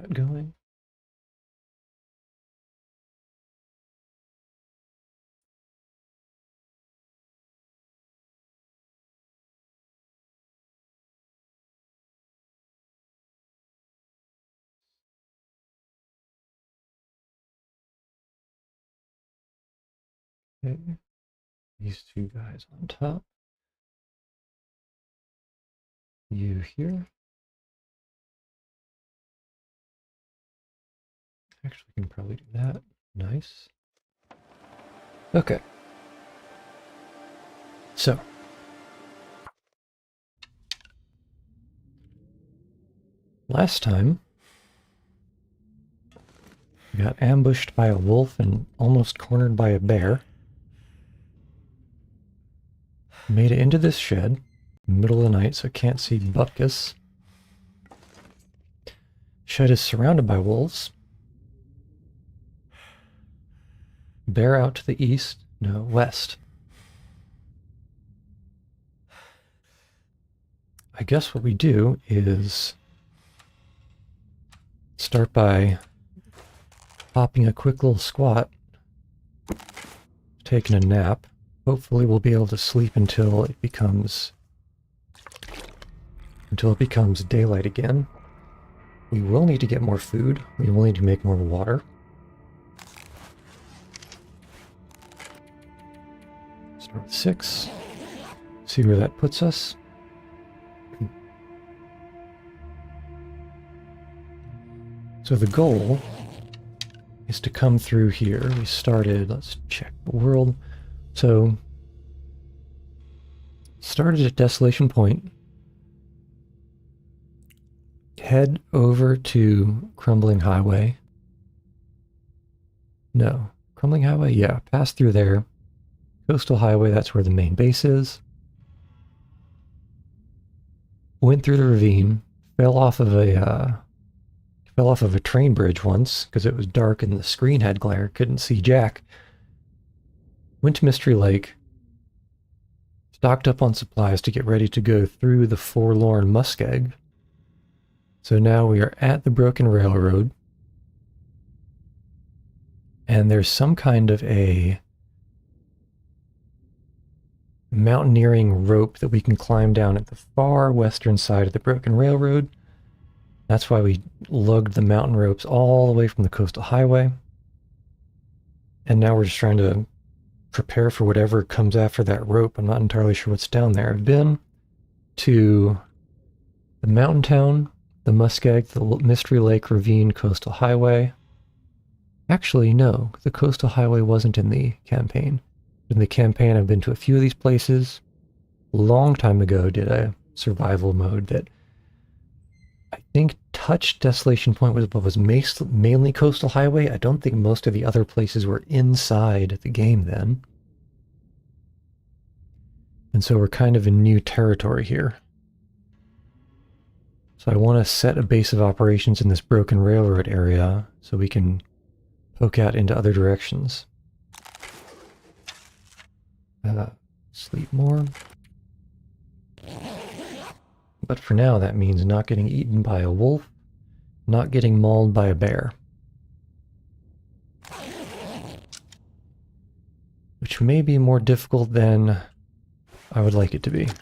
that going. Okay, these two guys on top. You here. Actually, we can probably do that. Nice. Okay. So. Last time, we got ambushed by a wolf and almost cornered by a bear. Made it into this shed, middle of the night, so I can't see Butkus. Shed is surrounded by wolves. Bear out to the east, no, west. I guess what we do is start by popping a quick little squat, taking a nap. Hopefully we'll be able to sleep until it becomes daylight again. We will need to get more food. We will need to make more water. Start with 6. See where that puts us. So the goal is to come through here. We started, let's check the world. So, started at Desolation Point. Head over to Crumbling Highway. No, Crumbling Highway? Yeah, pass through there. Coastal Highway, that's where the main base is. Went through the ravine, fell off of a train bridge once because it was dark and the screen had glare, couldn't see Jack. Went to Mystery Lake, stocked up on supplies to get ready to go through the forlorn muskeg. So now we are at the broken railroad, and there's some kind of a mountaineering rope that we can climb down at the far western side of the broken railroad. That's why we lugged the mountain ropes all the way from the coastal highway. And now we're just trying to prepare for whatever comes after that rope. I'm not entirely sure what's down there. I've been to the mountain town, the muskeg, the Mystery Lake Ravine Coastal Highway. Actually, no, the coastal highway wasn't in the campaign. In the campaign, I've been to a few of these places. A long time ago, did a survival mode that I think touched Desolation Point was mainly coastal highway. I don't think most of the other places were inside the game then. And so we're kind of in new territory here. So I want to set a base of operations in this broken railroad area so we can poke out into other directions. Sleep more. But for now, that means not getting eaten by a wolf, not getting mauled by a bear. Which may be more difficult than I would like it to be. Let's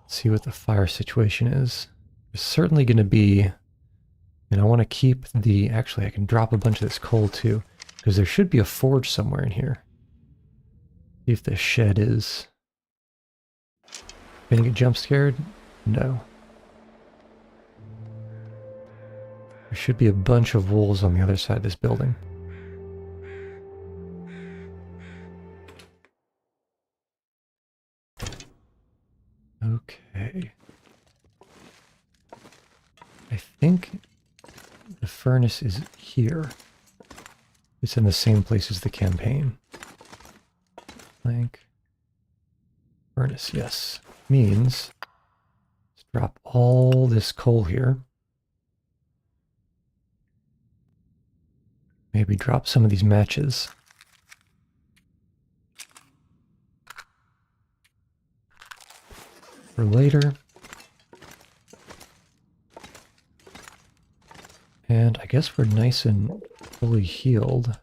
see what the fire situation is. There's certainly going to be, and I want to keep the, actually I can drop a bunch of this coal too, because there should be a forge somewhere in here. See if the shed is. Gonna get jump scared? No. There should be a bunch of wolves on the other side of this building. Okay. I think the furnace is here. It's in the same place as the campaign. Plank. Furnace, yes. Means let's drop all this coal here. Maybe drop some of these matches. For later. And I guess we're nice and fully healed.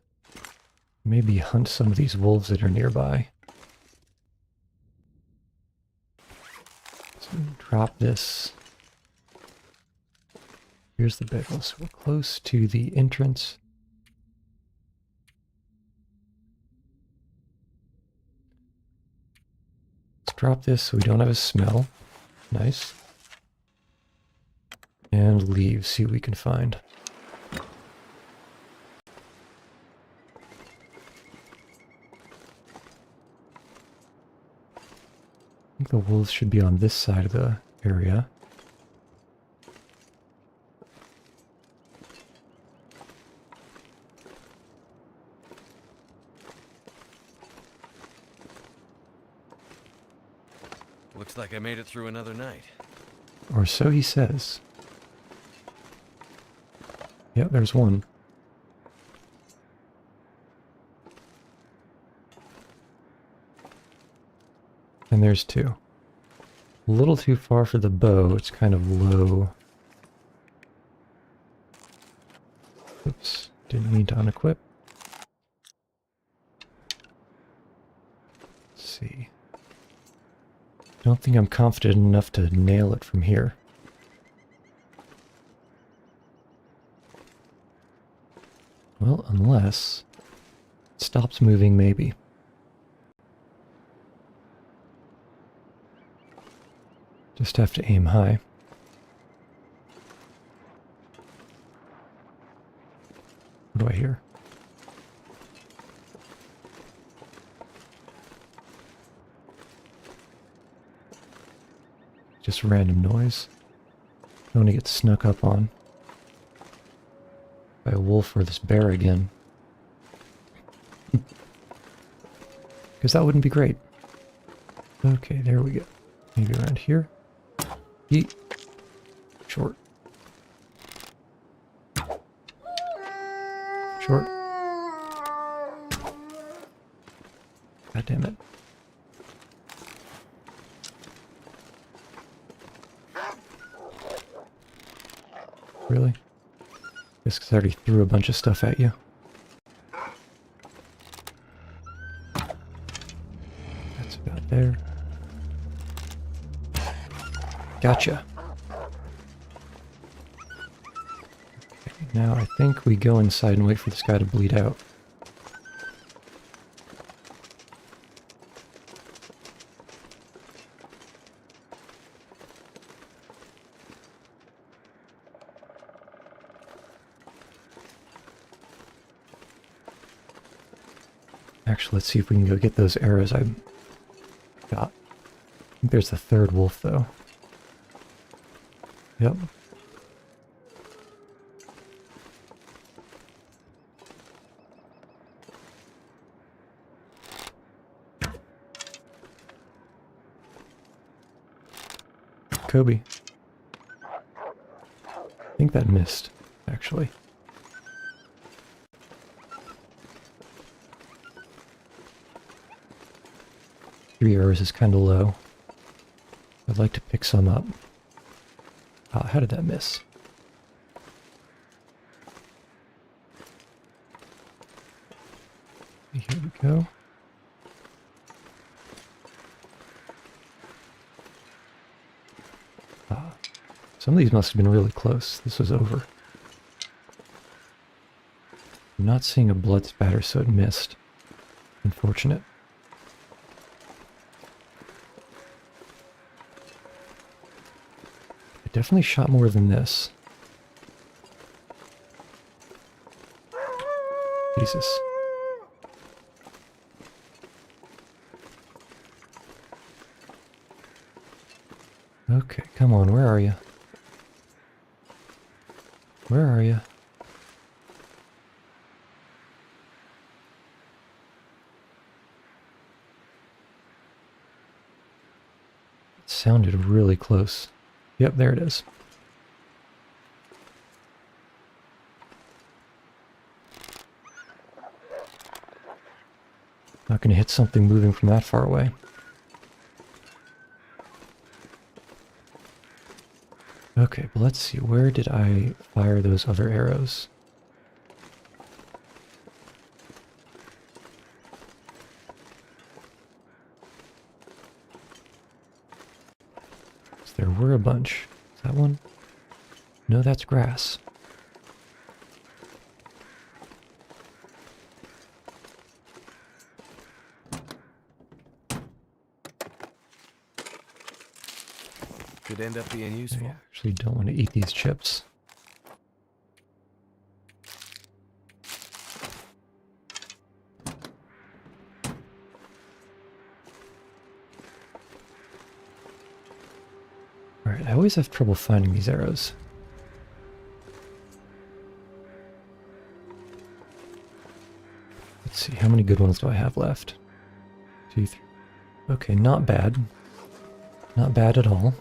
Maybe hunt some of these wolves that are nearby. So drop this. Here's the bedroll, so we're close to the entrance. Let's drop this so we don't have a smell. Nice. And leave, see what we can find. I think the wolves should be on this side of the area. Looks like I made it through another night. Or so he says. Yep, there's one. And there's two. A little too far for the bow, it's kind of low. Oops, didn't mean to unequip. Let's see. Don't think I'm confident enough to nail it from here. Well, unless it stops moving, maybe. Just have to aim high. What do I hear? Just random noise. Don't want to get snuck up on by a wolf or this bear again. Because that wouldn't be great. Okay, there we go. Maybe around here. Yeet. Short. Short. God damn it. Really? Just 'cause I already threw a bunch of stuff at you. That's about there. Gotcha. Okay, now I think we go inside and wait for this guy to bleed out. Actually, let's see if we can go get those arrows I got. I think there's the third wolf, though. Yep. Kobe. I think that missed, actually. Three arrows is kind of low. I'd like to pick some up. How did that miss? Here we go. Some of these must have been really close. This was over. I'm not seeing a blood spatter, so it missed. Unfortunate. I definitely shot more than this. Jesus. Okay, come on, where are you? Where are you? It sounded really close. Yep, there it is. Not gonna hit something moving from that far away. Okay, but let's see. Where did I fire those other arrows? There were a bunch. Is that one? No, that's grass. Could end up being useful. I actually don't want to eat these chips. Alright, I always have trouble finding these arrows. Let's see, how many good ones do I have left? 2, 3. Okay, not bad. Not bad at all.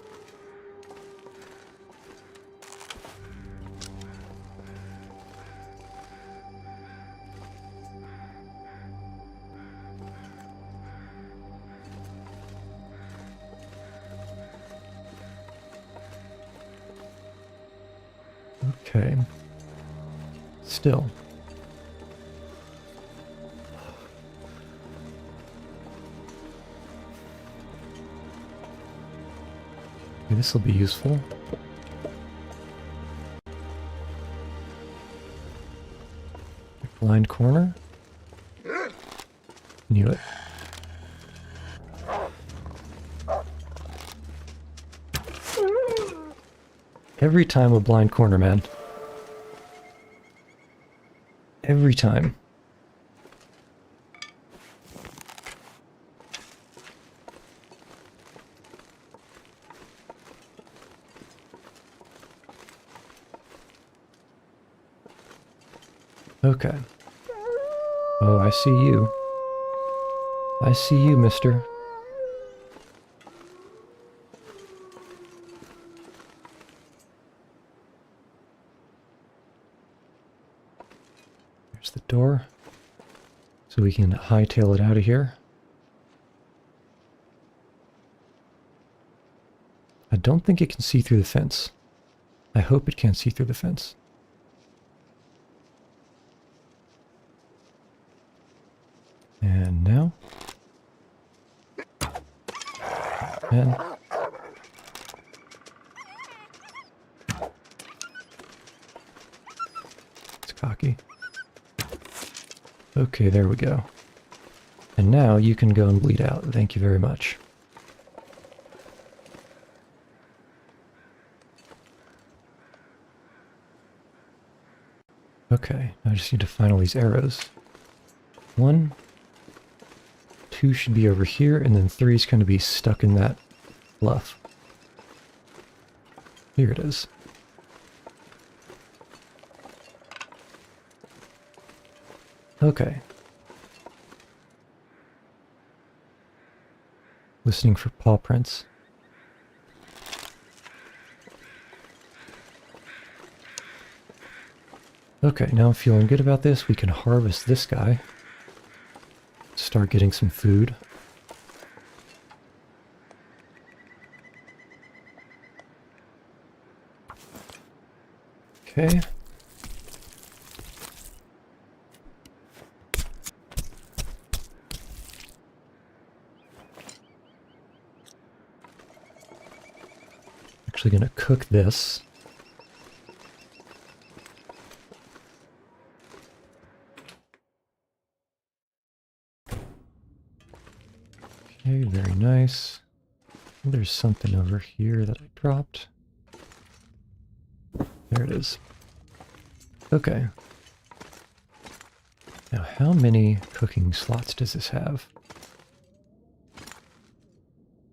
Okay. Still. Okay, this will be useful. Blind corner. Knew it. Every time a blind corner, man. Every time. Okay. Oh, I see you. I see you, mister. There's the door. So we can hightail it out of here. I don't think it can see through the fence. I hope it can't see through the fence. And now? And... it's cocky. Okay, there we go. And now you can go and bleed out. Thank you very much. Okay, I just need to find all these arrows. 1, 2 should be over here, and then 3 is going to be stuck in that bluff. Here it is. Okay. Listening for paw prints. Okay, now I'm feeling good about this. We can harvest this guy. Start getting some food. Okay. Actually gonna cook this. Okay, very nice. There's something over here that I dropped. There it is. Okay. Now, how many cooking slots does this have?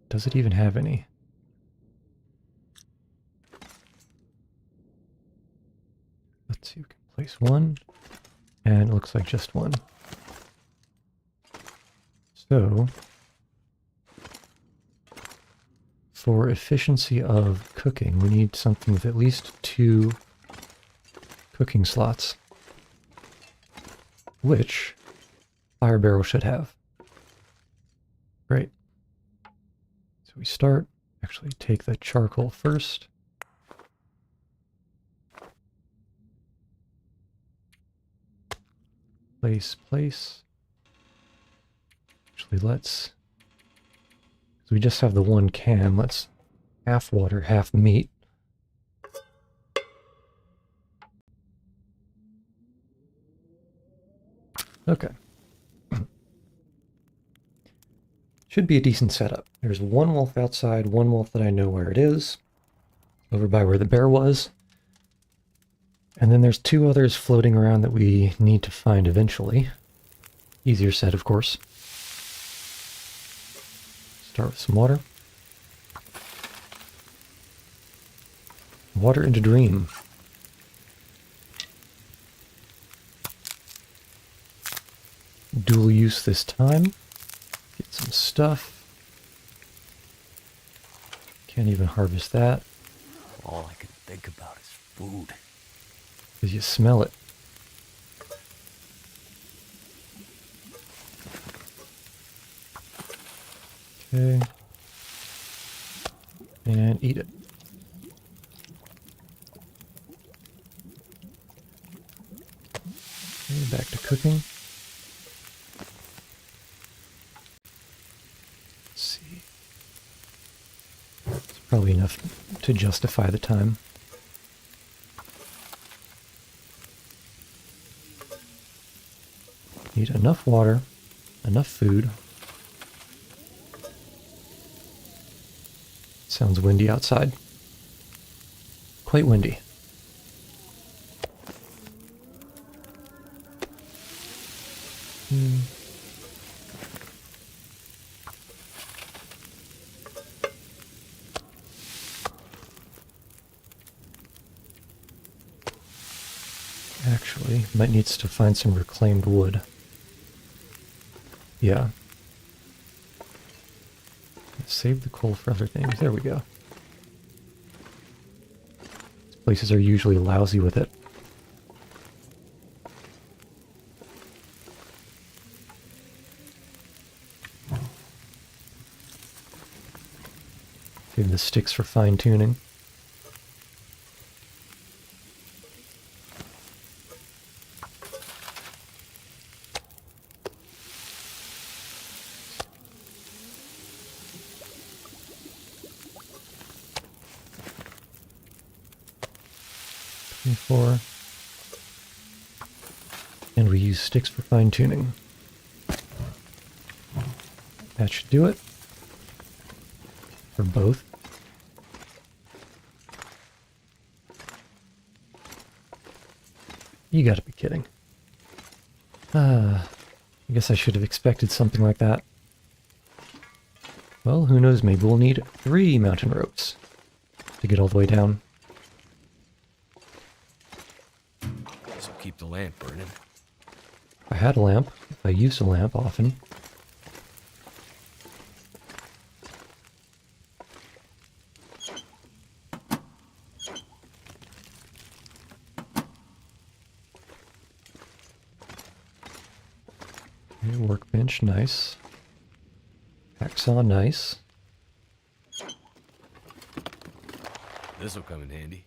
Does it even have any? Let's see, we can place 1, and it looks like just 1. So, for efficiency of cooking, we need something with at least 2 cooking slots, which fire barrel should have. Great. So we start, actually take the charcoal first, Place. Actually, let's... So we just have the one can. Let's half water, half meat. Okay. Should be a decent setup. There's one wolf outside, one wolf that I know where it is, over by where the bear was. And then there's two others floating around that we need to find eventually. Easier said, of course. Start with some water. Water into dream. Dual use this time. Get some stuff. Can't even harvest that. All I can think about is food. Because you smell it. Okay. And eat it. Okay, back to cooking. Let's see. It's probably enough to justify the time. Need enough water, enough food. Sounds windy outside. Quite windy. Actually, might need to find some reclaimed wood. Yeah. Save the coal for other things. There we go. These places are usually lousy with it. Save the sticks for fine-tuning. And we use sticks for fine-tuning. That should do it. For both. You gotta be kidding. I guess I should have expected something like that. Well, who knows, maybe we'll need 3 mountain ropes to get all the way down. So keep the lamp burning. I had a lamp. I use a lamp often. Okay, workbench, nice. Hacksaw, nice. This'll come in handy.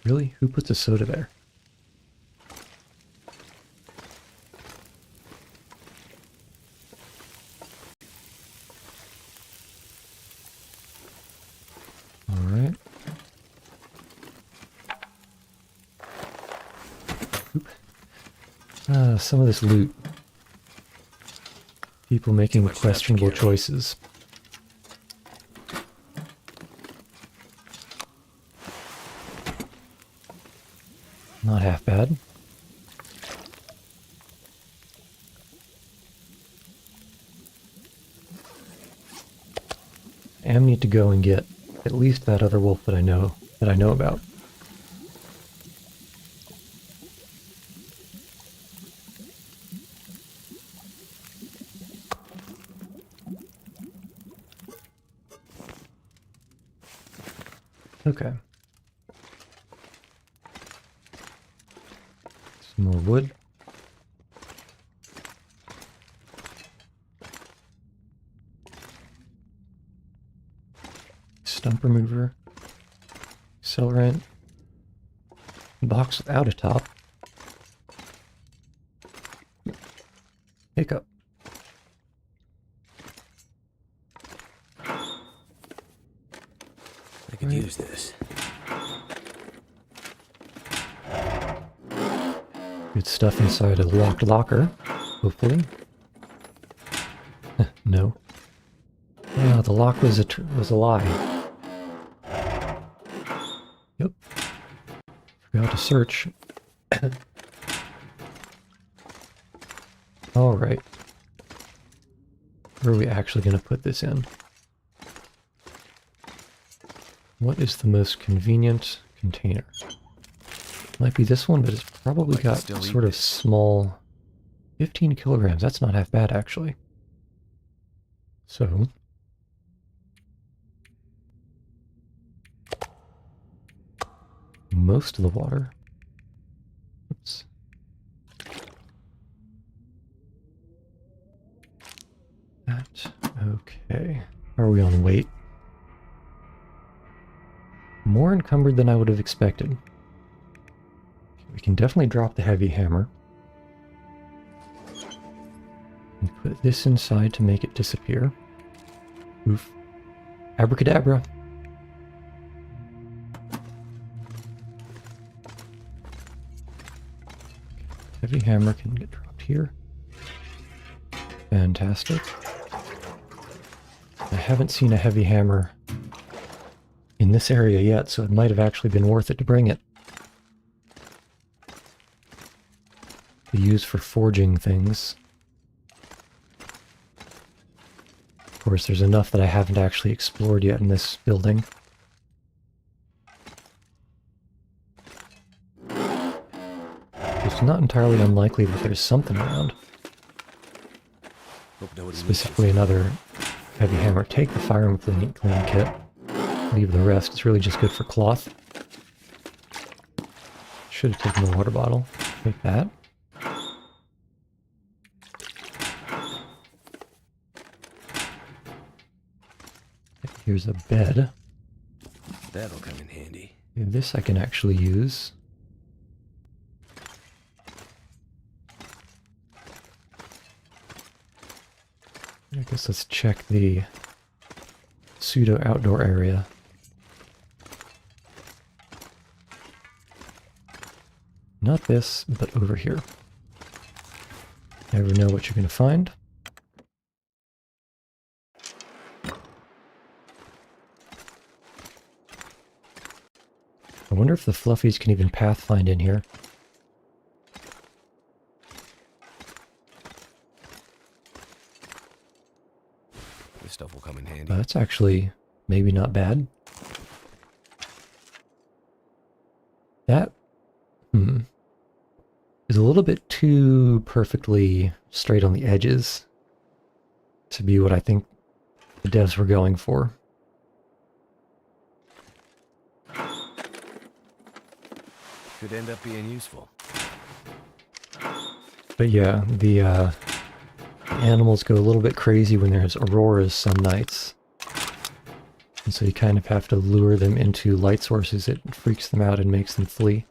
Really? Who puts a soda there? Alright. Some of this loot. People making questionable choices. Not half bad. I am need to go and get at least that other wolf that I know about. Okay. Some more wood. stump remover, accelerant, box without a top, hiccup. I could use this. Good stuff inside a locked locker, hopefully. No. Yeah, the lock was a lie. Yep. Forgot to search. Alright. Where are we actually going to put this in? What is the most convenient container? Might be this one, but it's probably got sort of small... 15 kilograms. That's not half bad, actually. So... most of the water. Oops. That, okay. How are we on weight? More encumbered than I would have expected. We can definitely drop the heavy hammer. And put this inside to make it disappear. Oof. Abracadabra. Heavy hammer can get dropped here. Fantastic. I haven't seen a heavy hammer in this area yet, so it might have actually been worth it to bring it. To use for forging things. Of course, there's enough that I haven't actually explored yet in this building. It's not entirely unlikely that there's something around. Specifically another heavy hammer. Take the firearm cleaning kit. Leave the rest. It's really just good for cloth. Should have taken the water bottle. Take that. Here's a bed. That'll come in handy. This I can actually use. I guess let's check the pseudo outdoor area. Not this, but over here. Never know what you're going to find. I wonder if the fluffies can even pathfind in here. This stuff will come in handy. That's actually maybe not bad. That is a little bit too perfectly straight on the edges to be what I think the devs were going for. Could end up being useful. But yeah, the animals go a little bit crazy when there's auroras some nights. And so you kind of have to lure them into light sources. It freaks them out and makes them flee.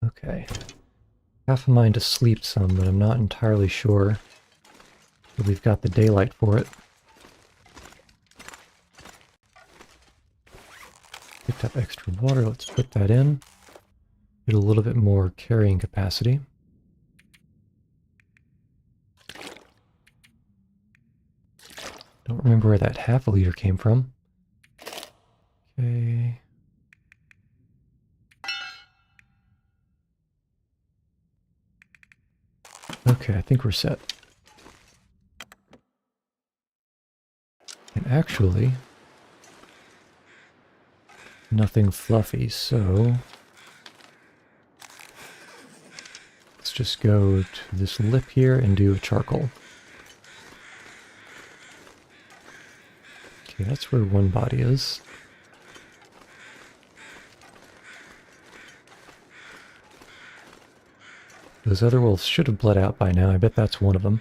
Okay. Half a mind to sleep some, but I'm not entirely sure that we've got the daylight for it. Picked up extra water, let's put that in. Get a little bit more carrying capacity. Don't remember where that half a liter came from. Okay. Okay, I think we're set. And actually, nothing fluffy, so let's just go to this lip here and do a charcoal. Okay, that's where one body is. Those other wolves should have bled out by now. I bet that's one of them.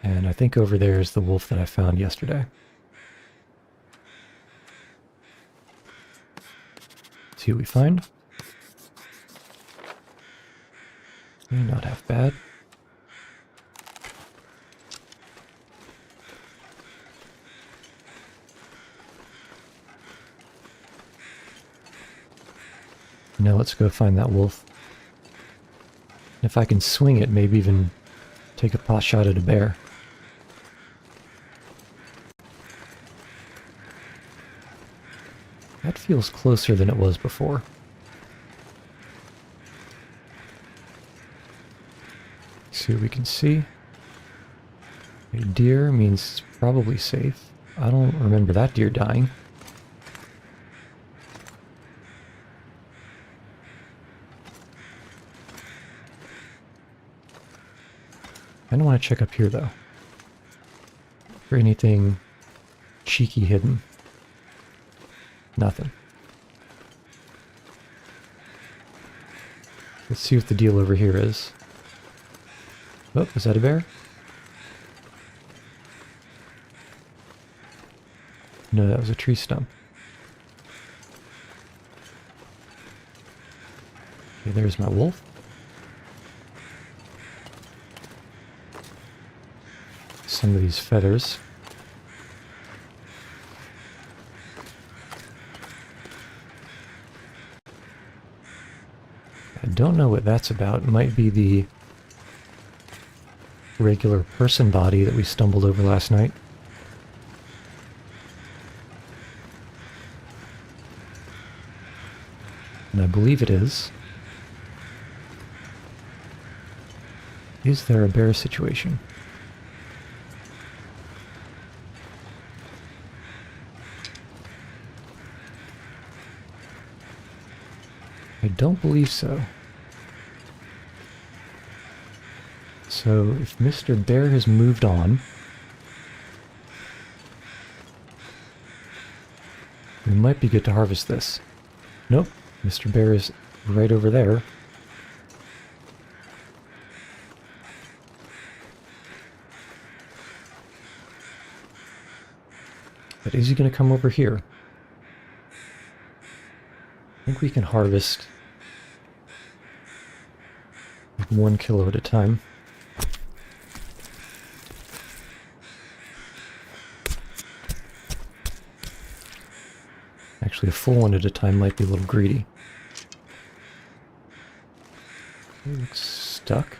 And I think over there is the wolf that I found yesterday. See what we find. Not half bad. Now let's go find that wolf. If I can swing it, maybe even take a pot shot at a bear. That feels closer than it was before. See what we can see. A deer means it's probably safe. I don't remember that deer dying. I don't want to check up here though. For anything cheeky hidden. Nothing. Let's see what the deal over here is. Oh, is that a bear? No, that was a tree stump. Okay, there's my wolf. Some of these feathers. I don't know what that's about. It might be the regular person body that we stumbled over last night. And I believe it is. Is there a bear situation? I don't believe so. So if Mr. Bear has moved on, we might be good to harvest this. Nope, Mr. Bear is right over there. But is he going to come over here? I think we can harvest 1 kilo at a time. Actually, a full one at a time might be a little greedy. He looks stuck.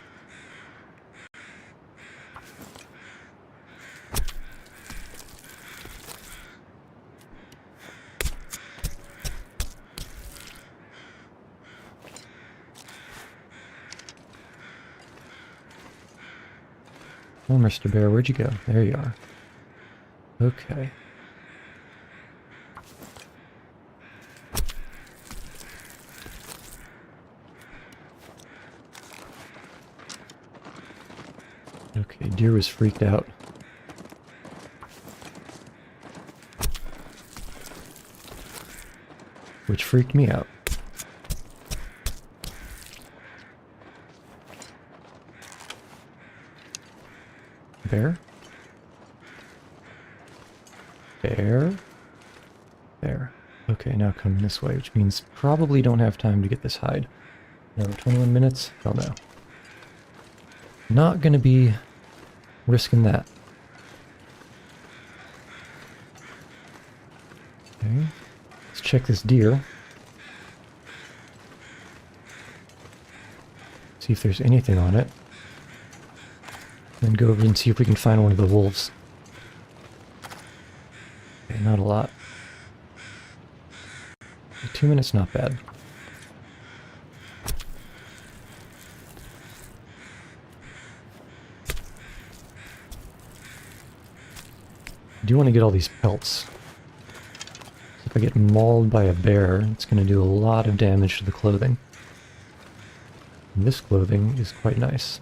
Oh, Mr. Bear, where'd you go? There you are. Okay. Okay, deer was freaked out. Which freaked me out. Bear? Bear? Bear. Okay, now come this way, which means probably don't have time to get this hide. No, 21 minutes? Hell no. Not gonna be risking that. Okay, let's check this deer. See if there's anything on it. Then go over and see if we can find one of the wolves. Okay, not a lot. 2 minutes, not bad. I do want to get all these pelts. If I get mauled by a bear, it's going to do a lot of damage to the clothing. And this clothing is quite nice.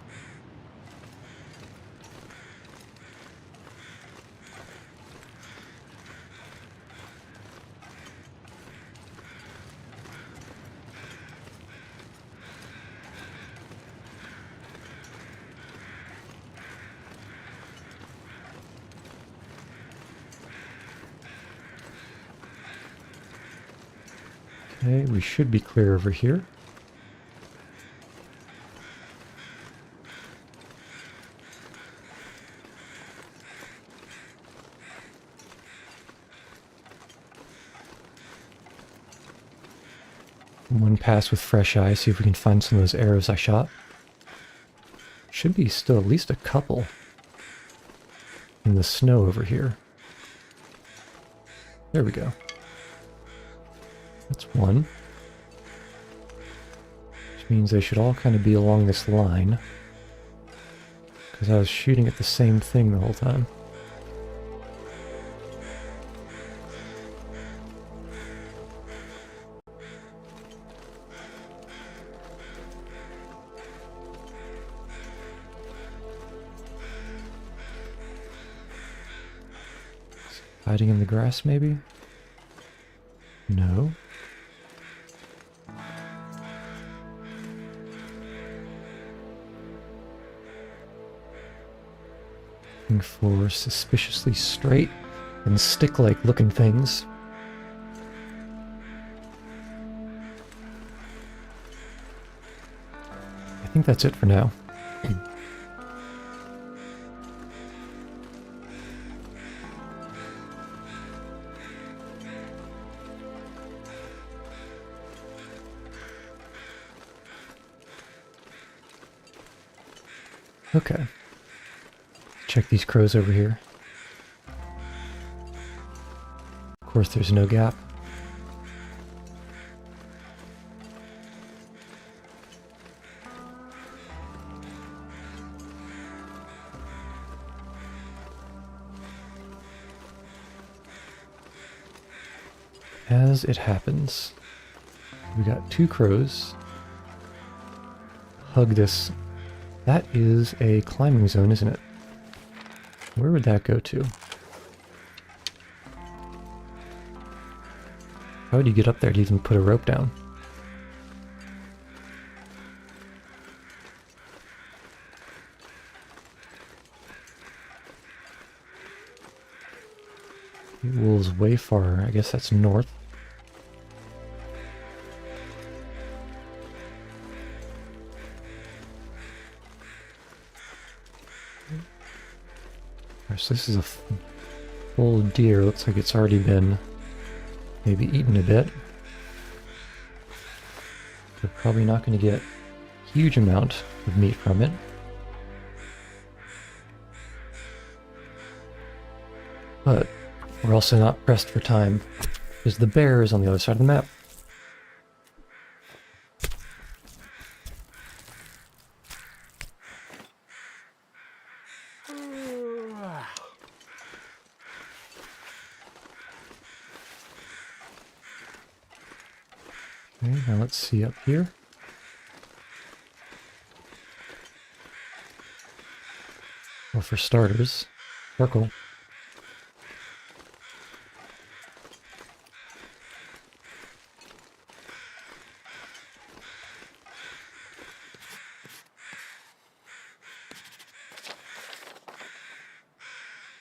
Okay, we should be clear over here. One pass with fresh eyes, see if we can find some of those arrows I shot. Should be still at least a couple in the snow over here. There we go. That's one. Which means they should all kind of be along this line. Because I was shooting at the same thing the whole time. Hiding in the grass, maybe? No. Looking for suspiciously straight and stick-like looking things. I think that's it for now. Okay. Check these crows over here. Of course, there's no gap. As it happens, we got two crows. Hug this. That is a climbing zone, isn't it? Where would that go to? How would you get up there to even put a rope down? Wolves way far. I guess that's north. So this is a full deer. Looks like it's already been maybe eaten a bit. We're probably not going to get a huge amount of meat from it. But we're also not pressed for time, because the bear is on the other side of the map. Okay, now let's see up here. Well, for starters, circle.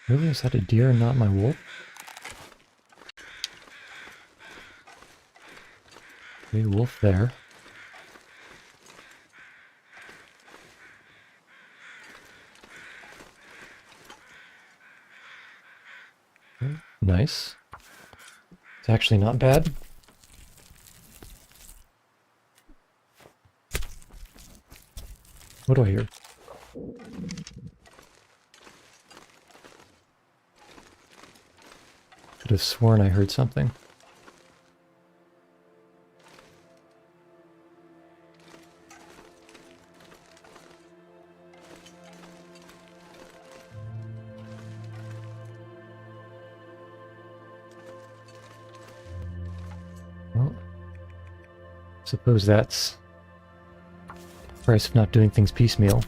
Really? Is that a deer and not my wolf? Okay, wolf there. Okay, nice. It's actually not bad. What do I hear? Could have sworn I heard something. Well, suppose that's the price of not doing things piecemeal.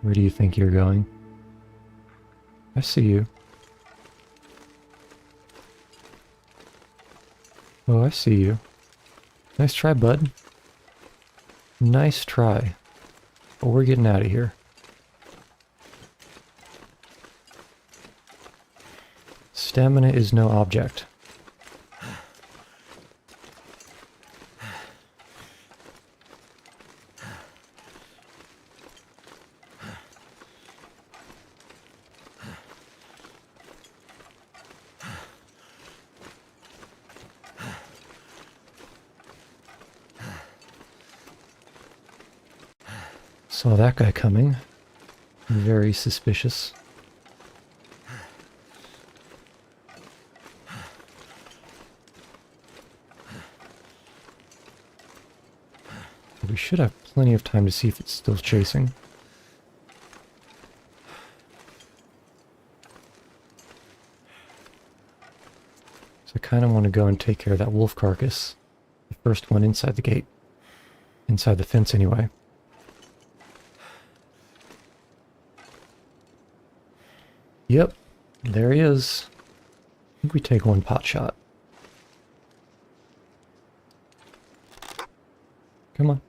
Where do you think you're going? I see you. Oh, I see you. Nice try, bud. Nice try. But we're getting out of here. Stamina is no object. Saw that guy coming. Very suspicious. We should have plenty of time to see if it's still chasing. So I kind of want to go and take care of that wolf carcass. The first one inside the gate. Inside the fence anyway. Yep, there he is. I think we take one pot shot. Come on.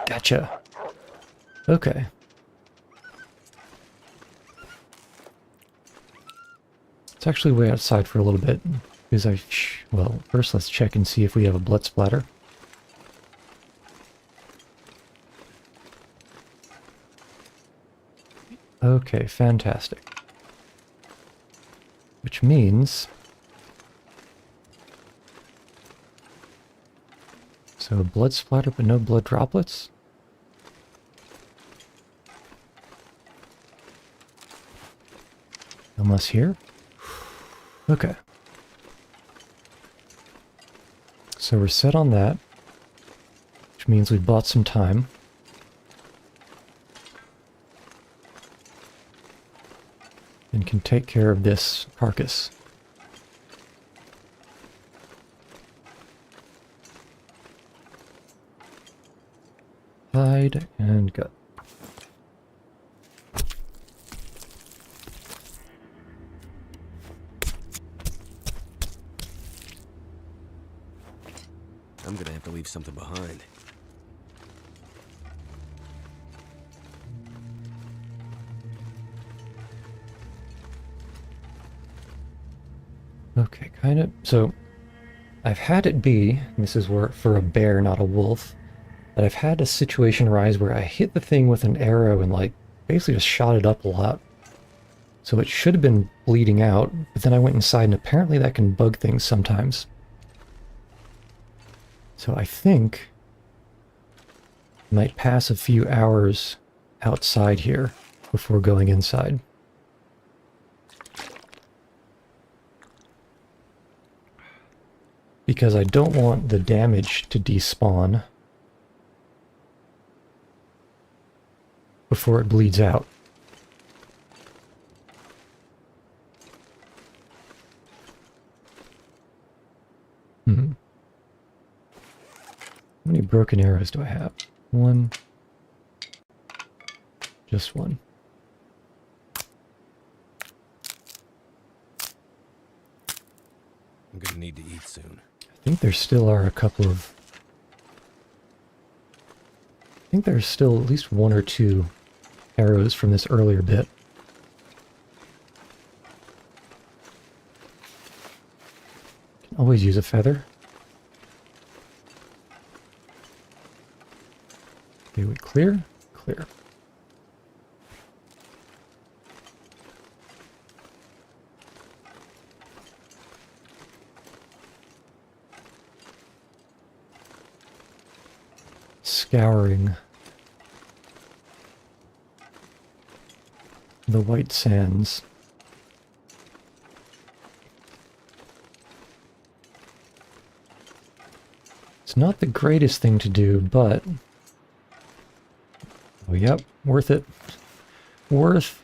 Gotcha. Okay. It's actually way outside for a little bit. Because well, first let's check and see if we have a blood splatter. Okay, fantastic. Which means... So blood splatter but no blood droplets? Unless here? Okay. So we're set on that. Which means we bought some time. And can take care of this carcass. Hide and gut. I'm gonna have to leave something behind. Okay, kind of. So, I've had it be, and this is where for a bear, not a wolf, that I've had a situation arise where I hit the thing with an arrow and, like, basically just shot it up a lot. So it should have been bleeding out, but then I went inside and apparently that can bug things sometimes. So I think I might pass a few hours outside here before going inside. Because I don't want the damage to despawn before it bleeds out. How many broken arrows do I have? One. Just one. I'm gonna need to eat soon. I think there still are a couple of... I think there's still at least one or two arrows from this earlier bit. Can always use a feather. Okay, we clear? Clear. Scouring the white sands. It's not the greatest thing to do, but... Oh, yep, worth it. Worth.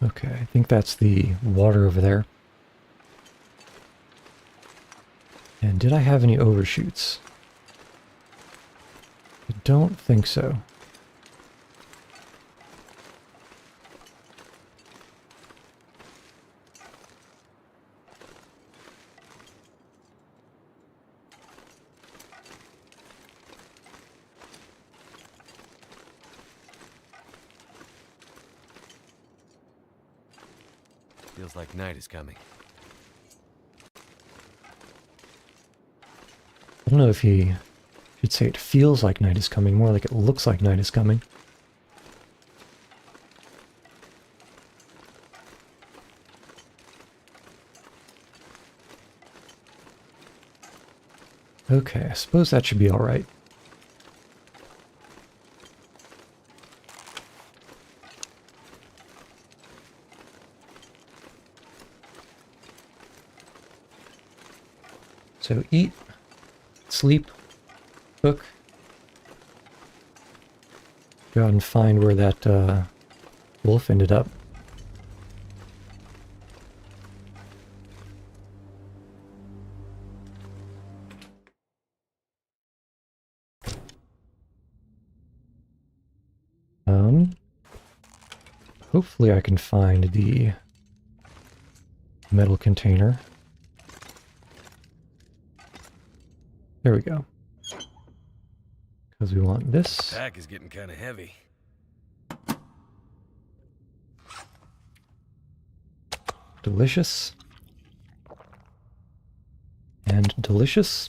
Okay, I think that's the water over there. And did I have any overshoots? I don't think so. Feels like night is coming. I don't know if he should say it feels like night is coming, more like it looks like night is coming. Okay, I suppose that should be alright. So eat, sleep, cook. Go out and find where that wolf ended up. Hopefully I can find the metal container. There we go. Because we want this. Pack is getting kind of heavy. Delicious. And delicious.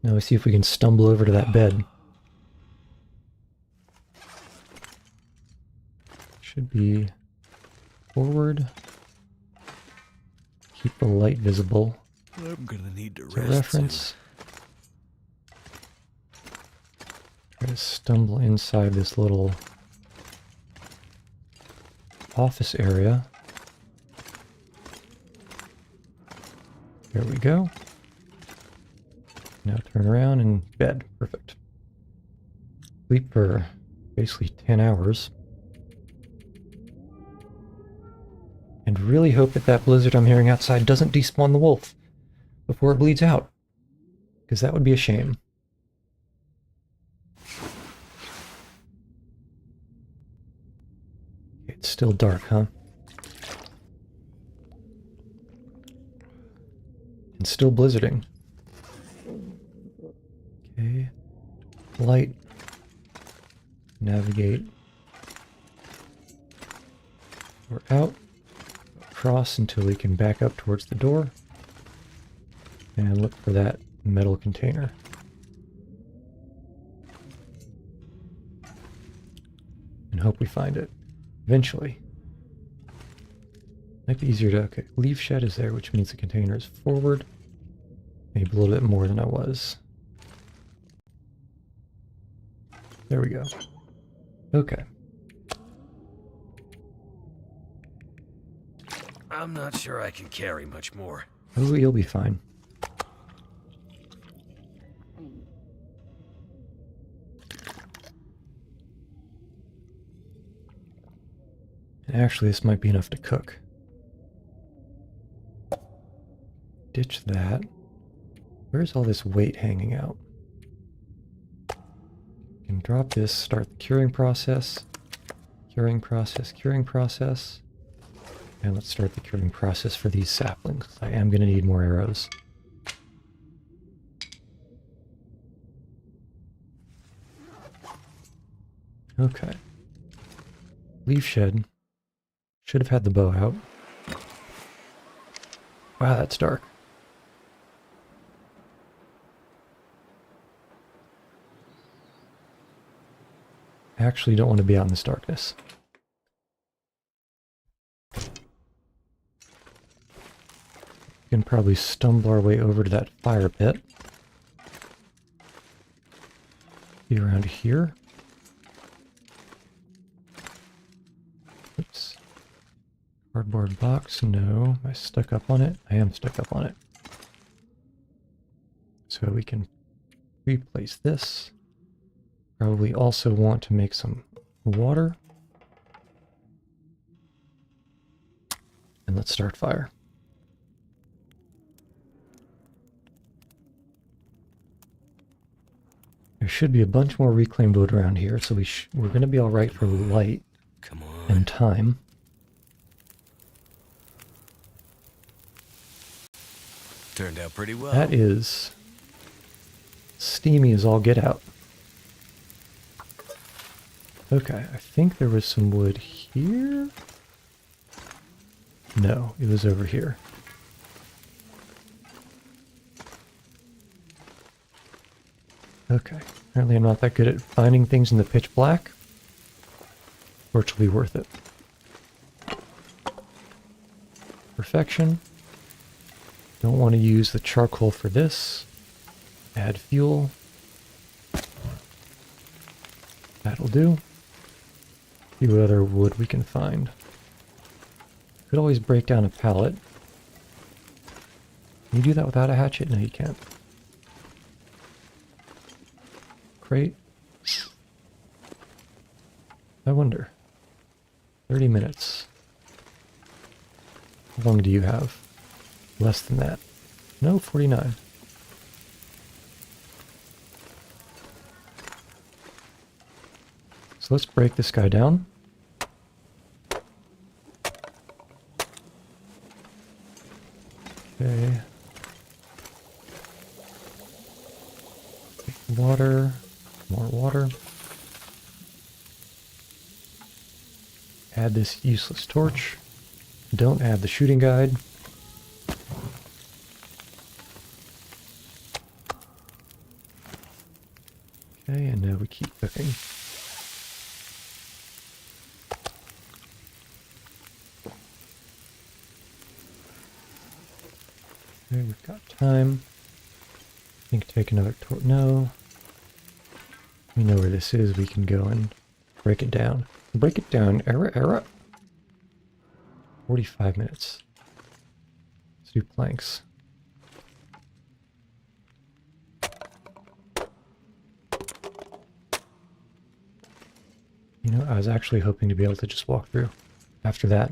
Now we see if we can stumble over to that bed. Should be forward. Keep the light visible. I'm gonna need to For rest reference. Try to stumble inside this little office area. There we go. Now turn around and bed. Perfect. Sleep for basically 10 hours. And really hope that that blizzard I'm hearing outside doesn't despawn the wolf before it bleeds out. Because that would be a shame. It's still dark, huh? And still blizzarding. Okay. Light. Navigate. We're out. Across until we can back up towards the door. And look for that metal container. And hope we find it. Eventually. Might be easier to... Okay, leaf shed is there, which means the container is forward. Maybe a little bit more than I was. There we go. Okay. I'm not sure I can carry much more. Oh, you'll be fine. Actually, this might be enough to cook. Ditch that. Where's all this weight hanging out? You can drop this, start the curing process. Curing process, curing process. And let's start the curing process for these saplings. I am going to need more arrows. Okay. Leaf shed. Should have had the bow out. Wow, that's dark. I actually don't want to be out in this darkness. We can probably stumble our way over to that fire pit. Be around here. Oops. Cardboard box, no. Am I stuck up on it? I am stuck up on it. So we can replace this. Probably also want to make some water. And let's start fire. There should be a bunch more reclaimed wood around here, so we're going to be alright for light Come on. and time. Turned out pretty well. That is steamy as all get out. Okay, I think there was some wood here. No, it was over here. Okay, apparently I'm not that good at finding things in the pitch black. Virtually worth it. Perfection. Don't want to use the charcoal for this. Add fuel. That'll do. See what other wood we can find. Could always break down a pallet. Can you do that without a hatchet? No, you can't. Crate. I wonder. 30 minutes. How long do you have? Less than that. No, 49. So let's break this guy down. Okay. Water. More water. Add this useless torch. Don't add the shooting guide. Okay, and now we keep cooking. Okay, we've got time. I think take another torch. No. We know where this is. We can go and break it down. Break it down. Error. 45 minutes. Let's do planks. You know, I was actually hoping to be able to just walk through after that.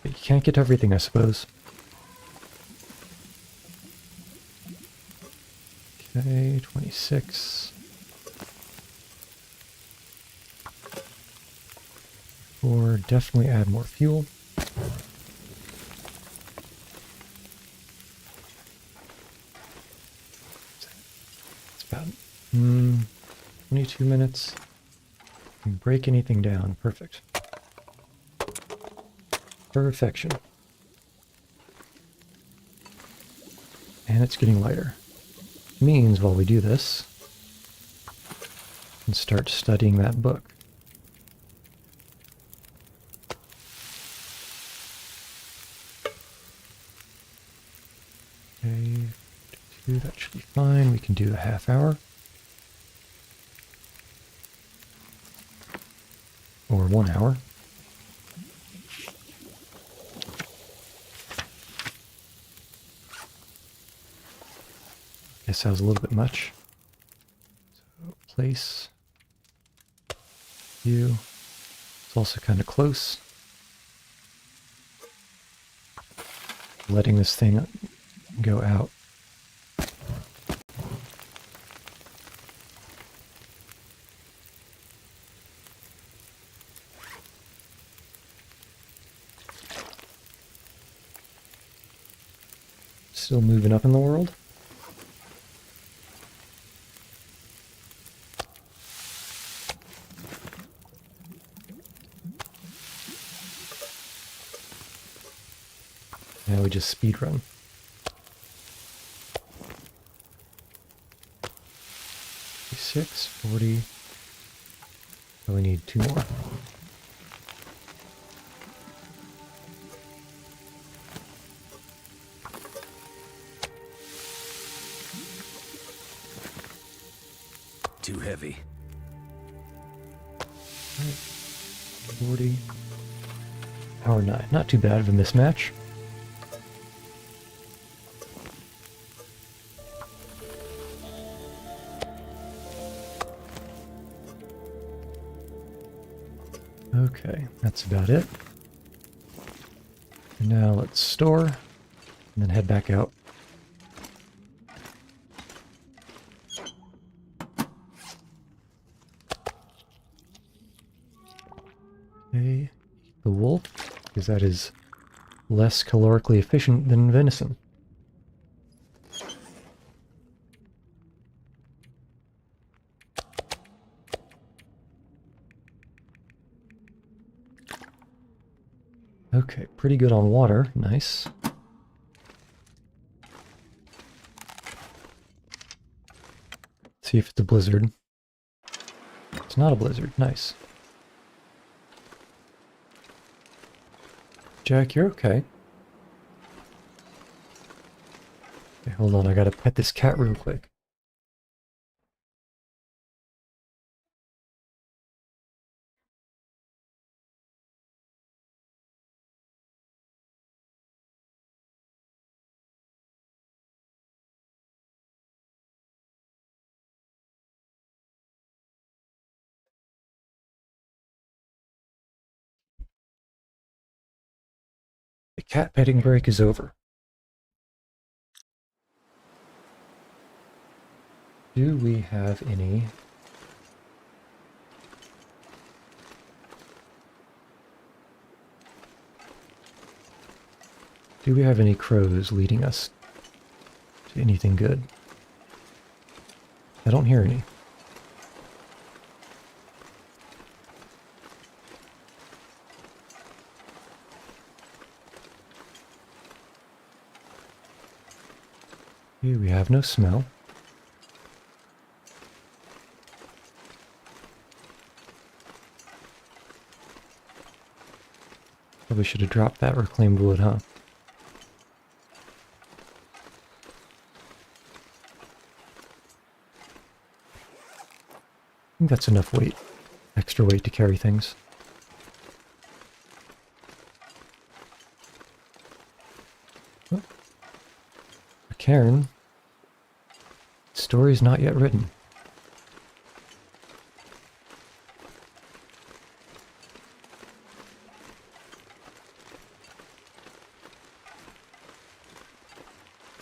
But you can't get everything, I suppose. Okay, 26. Or definitely add more fuel. It's about 22 minutes. Break anything down. Perfect. Perfection. And it's getting lighter. Means while we do this, we can start studying that book. Okay, 2, that should be fine. We can do a half hour. Or 1 hour. Guess that was a little bit much. So place. View. It's also kind of close. Letting this thing go out. Still moving up in the world. Now we just speed run. 46, 40. Oh, we need 2 more. Too heavy. 40. Hour 9. Not too bad of a mismatch. Okay, that's about it. And now let's store, and then head back out. Okay, eat the wolf, because that is less calorically efficient than venison. Okay, pretty good on water. Nice. See if it's a blizzard. It's not a blizzard. Nice. Jack, you're okay. Okay, hold on. I gotta pet this cat real quick. The cat petting break is over. Do we have any... Do we have any crows leading us to anything good? I don't hear any. Okay, we have no smell. Probably should have dropped that reclaimed wood, huh? I think that's enough weight. Extra weight to carry things. Oh. A cairn. Story's not yet written.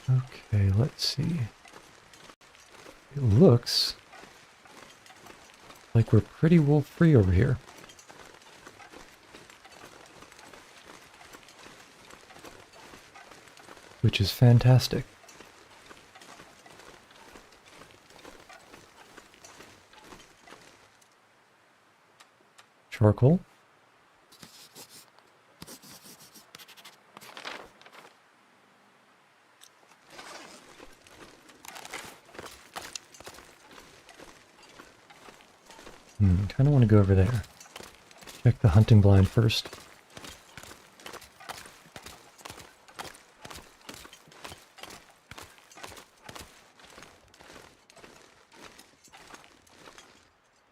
Okay, let's see. It looks like we're pretty wolf-free over here. Which is fantastic. Charcoal. Kind of want to go over there. Check the hunting blind first.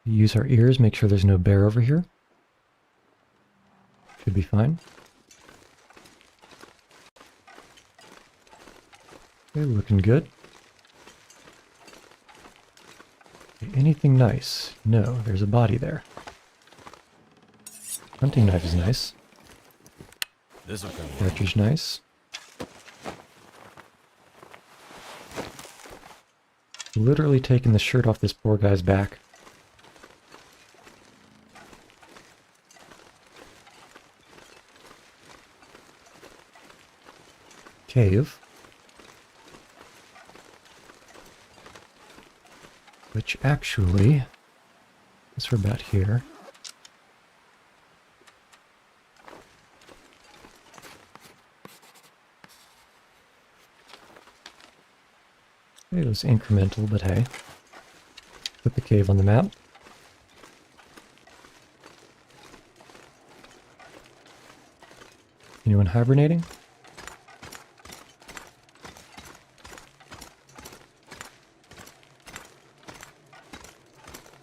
Use our ears, make sure there's no bear over here. Should be fine. Okay, looking good. Anything nice? No, there's a body there. Hunting knife is nice. This will come. Cartridge nice. Literally taking the shirt off this poor guy's back. Cave. Which actually, guess we're about here. It was incremental, but hey. Put the cave on the map. Anyone hibernating?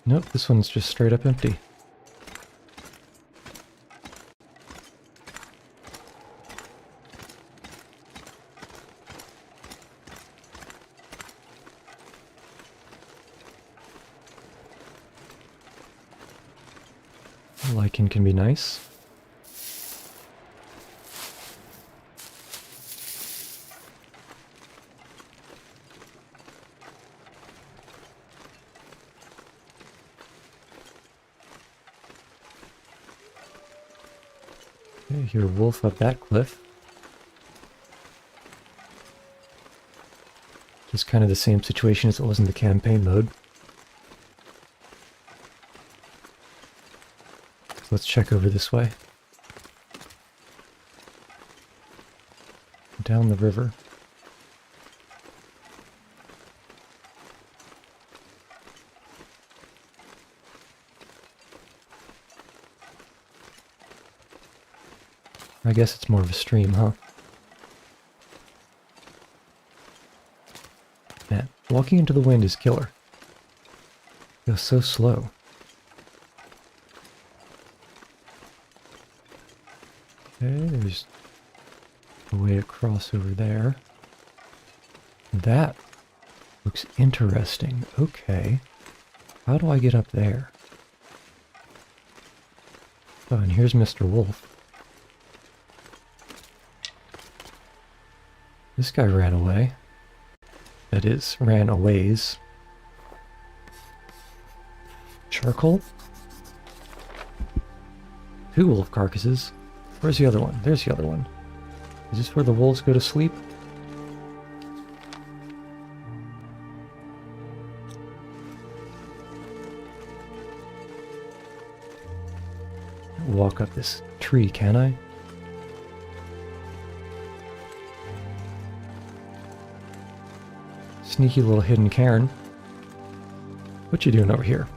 Nope, this one's just straight up empty. Lichen can be nice. Okay, hear a wolf up that cliff. Just kind of the same situation as it was in the campaign mode. So let's check over this way. down the river. I guess it's more of a stream, huh? Man, walking into the wind is killer. It goes so slow. Okay, there's a way across over there. That looks interesting. Okay. How do I get up there? Oh, and here's Mr. Wolf. This guy ran away. That is, ran a ways. Charcoal? 2 wolf carcasses. Where's the other one? There's the other one. Is this where the wolves go to sleep? Walk up this tree, can I? Sneaky little hidden Karen. What you doing over here?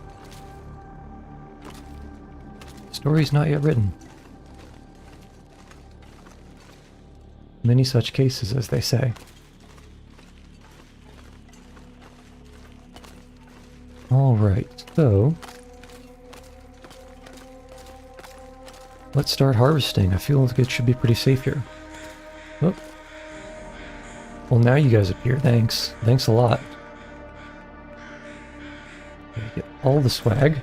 Story's not yet written. Many such cases, as they say. Alright, so... let's start harvesting. I feel like it should be pretty safe here. Oh. Well, now you guys appear. Thanks. Thanks a lot. Get all the swag.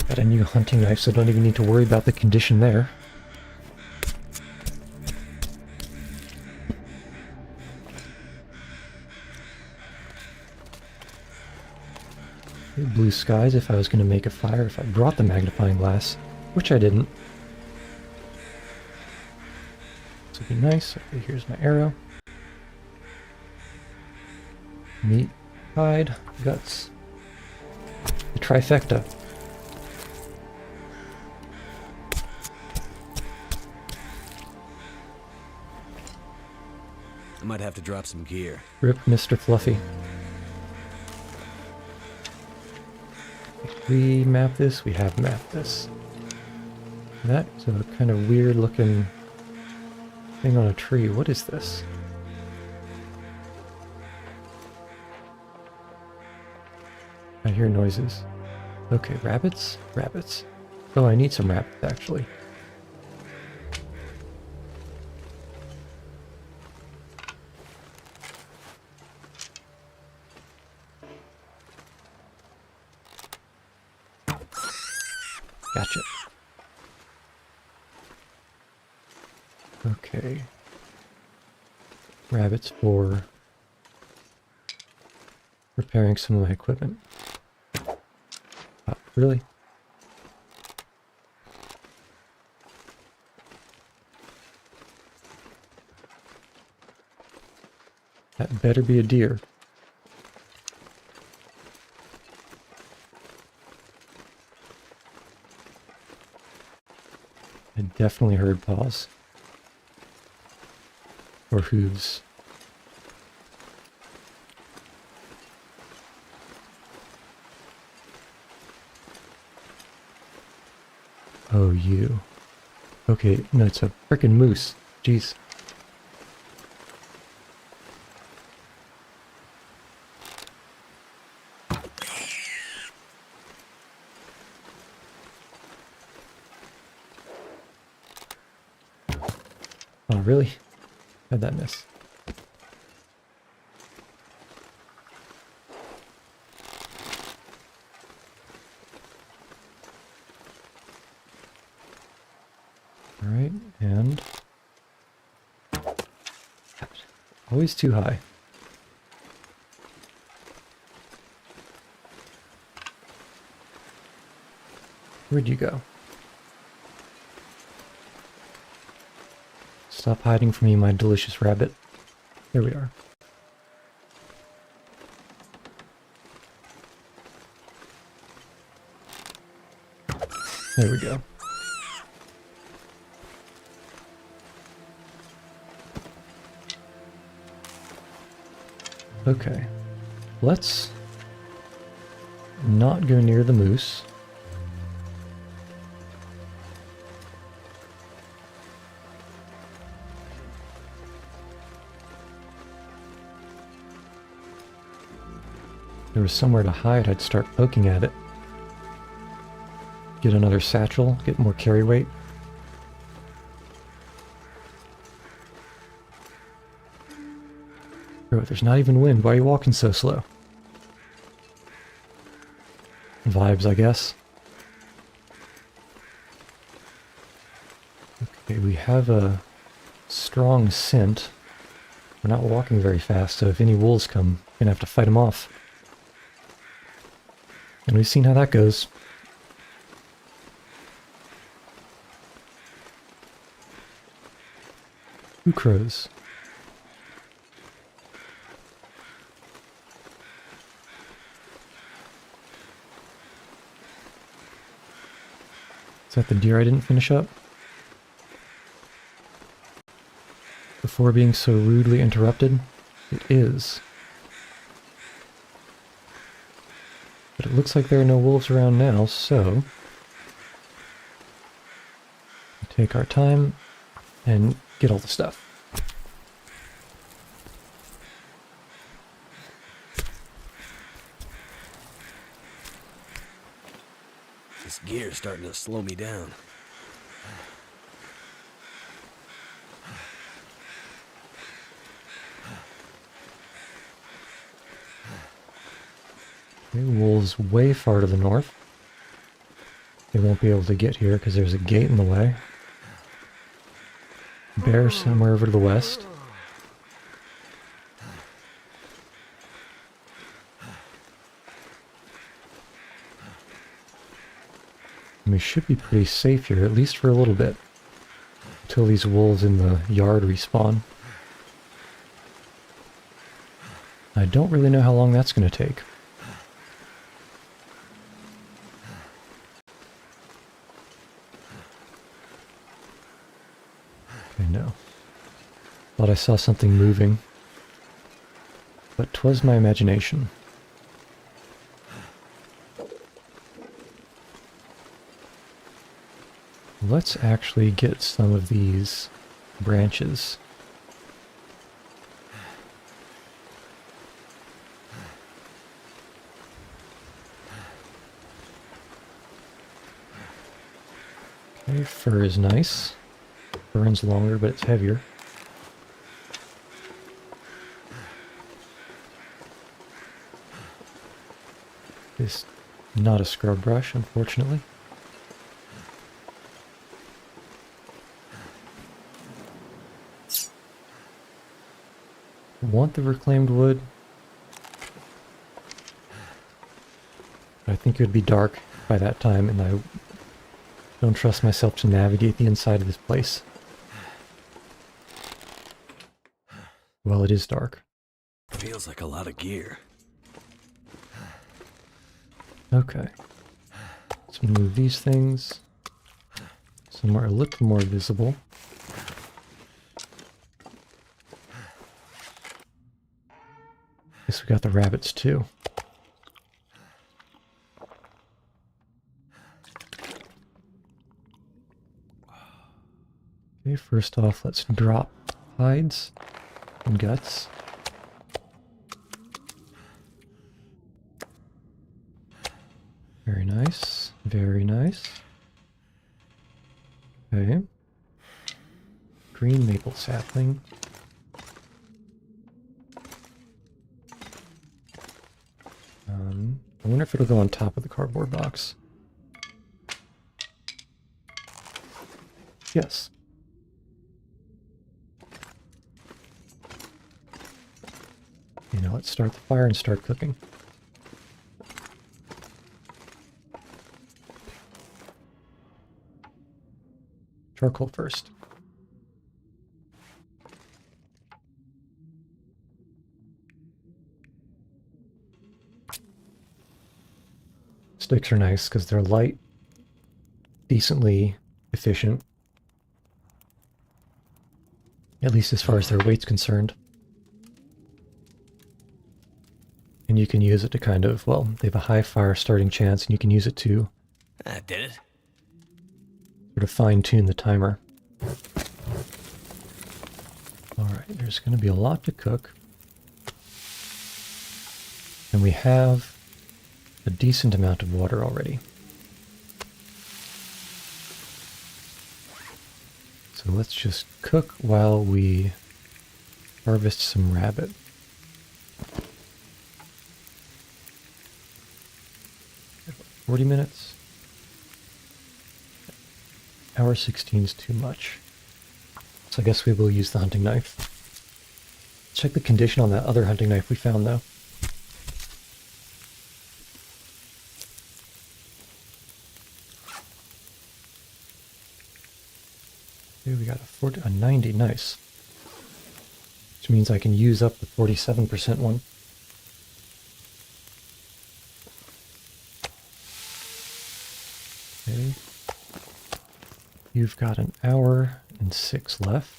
Got a new hunting knife, so don't even need to worry about the condition there. Blue skies if I was going to make a fire, if I brought the magnifying glass, which I didn't. This would be nice. Okay, here's my arrow. Meat, hide, guts. The trifecta. I might have to drop some gear. Rip Mr. Fluffy. If we map this, we have mapped this. That is a kind of weird looking thing on a tree. What is this? I hear noises. Okay, rabbits? Rabbits. Oh, I need some rabbits, actually. Gotcha. Okay. Rabbits for repairing some of my equipment. Oh, really? That better be a deer. I definitely heard paws. Or hooves. Oh, you. Okay, no, it's a frickin' moose. Jeez. Oh, really? How'd that miss? Alright, and... always too high. Where'd you go? Stop hiding from me, my delicious rabbit. There we are. There we go. Okay. Let's not go near the moose. If there was somewhere to hide, I'd start poking at it. Get another satchel, get more carry weight. Bro, there's not even wind. Why are you walking so slow? Vibes, I guess. Okay, we have a strong scent. We're not walking very fast, so if any wolves come, we're gonna have to fight them off. And we've seen how that goes. Who crows? Is that the deer I didn't finish up? Before being so rudely interrupted? It is. But it looks like there are no wolves around now, so... take our time and get all the stuff. This gear's starting to slow me down. Okay, wolves way far to the north. They won't be able to get here because there's a gate in the way. Bear somewhere over to the west. And we should be pretty safe here, at least for a little bit. Until these wolves in the yard respawn. I don't really know how long that's going to take. I know. Thought I saw something moving. But 'twas my imagination. Let's actually get some of these branches. Okay, fur is nice. Burns longer, but it's heavier. It's not a scrub brush, unfortunately. Want the reclaimed wood. I think it would be dark by that time, and I don't trust myself to navigate the inside of this place. Well, it is dark. Feels like a lot of gear. Okay. Let's move these things somewhere a little more visible. Guess we got the rabbits too. Okay, first off, let's drop hides and guts. Very nice, very nice. Okay. Green maple sapling. I wonder if it'll go on top of the cardboard box. Yes. You know, let's start the fire and start cooking. Charcoal first. Sticks are nice because they're light, decently efficient. At least as far as their weight's concerned. you can use it to kind of, well, they have a high fire starting chance, and you can use it to That did it. sort of fine-tune the timer. Alright, there's going to be a lot to cook. And we have a decent amount of water already. So let's just cook while we harvest some rabbit. About 40 minutes? Hour 16 is too much. So I guess we will use the hunting knife. Check the condition on that other hunting knife we found, though. Okay, we got a 90, nice. Which means I can use up the 47% one. Okay. You've got an hour and 6 left.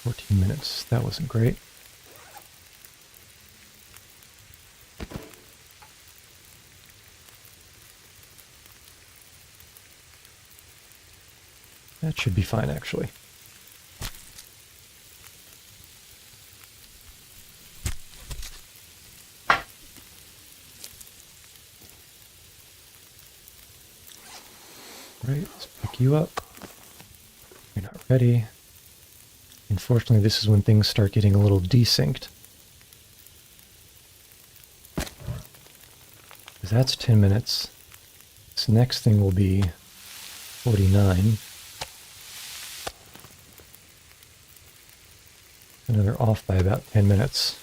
14 minutes. That wasn't great. That should be fine, actually. Right, let's pick you up. You're not ready. Unfortunately, this is when things start getting a little desynced. Because that's 10 minutes. This next thing will be 49. And then they're off by about 10 minutes.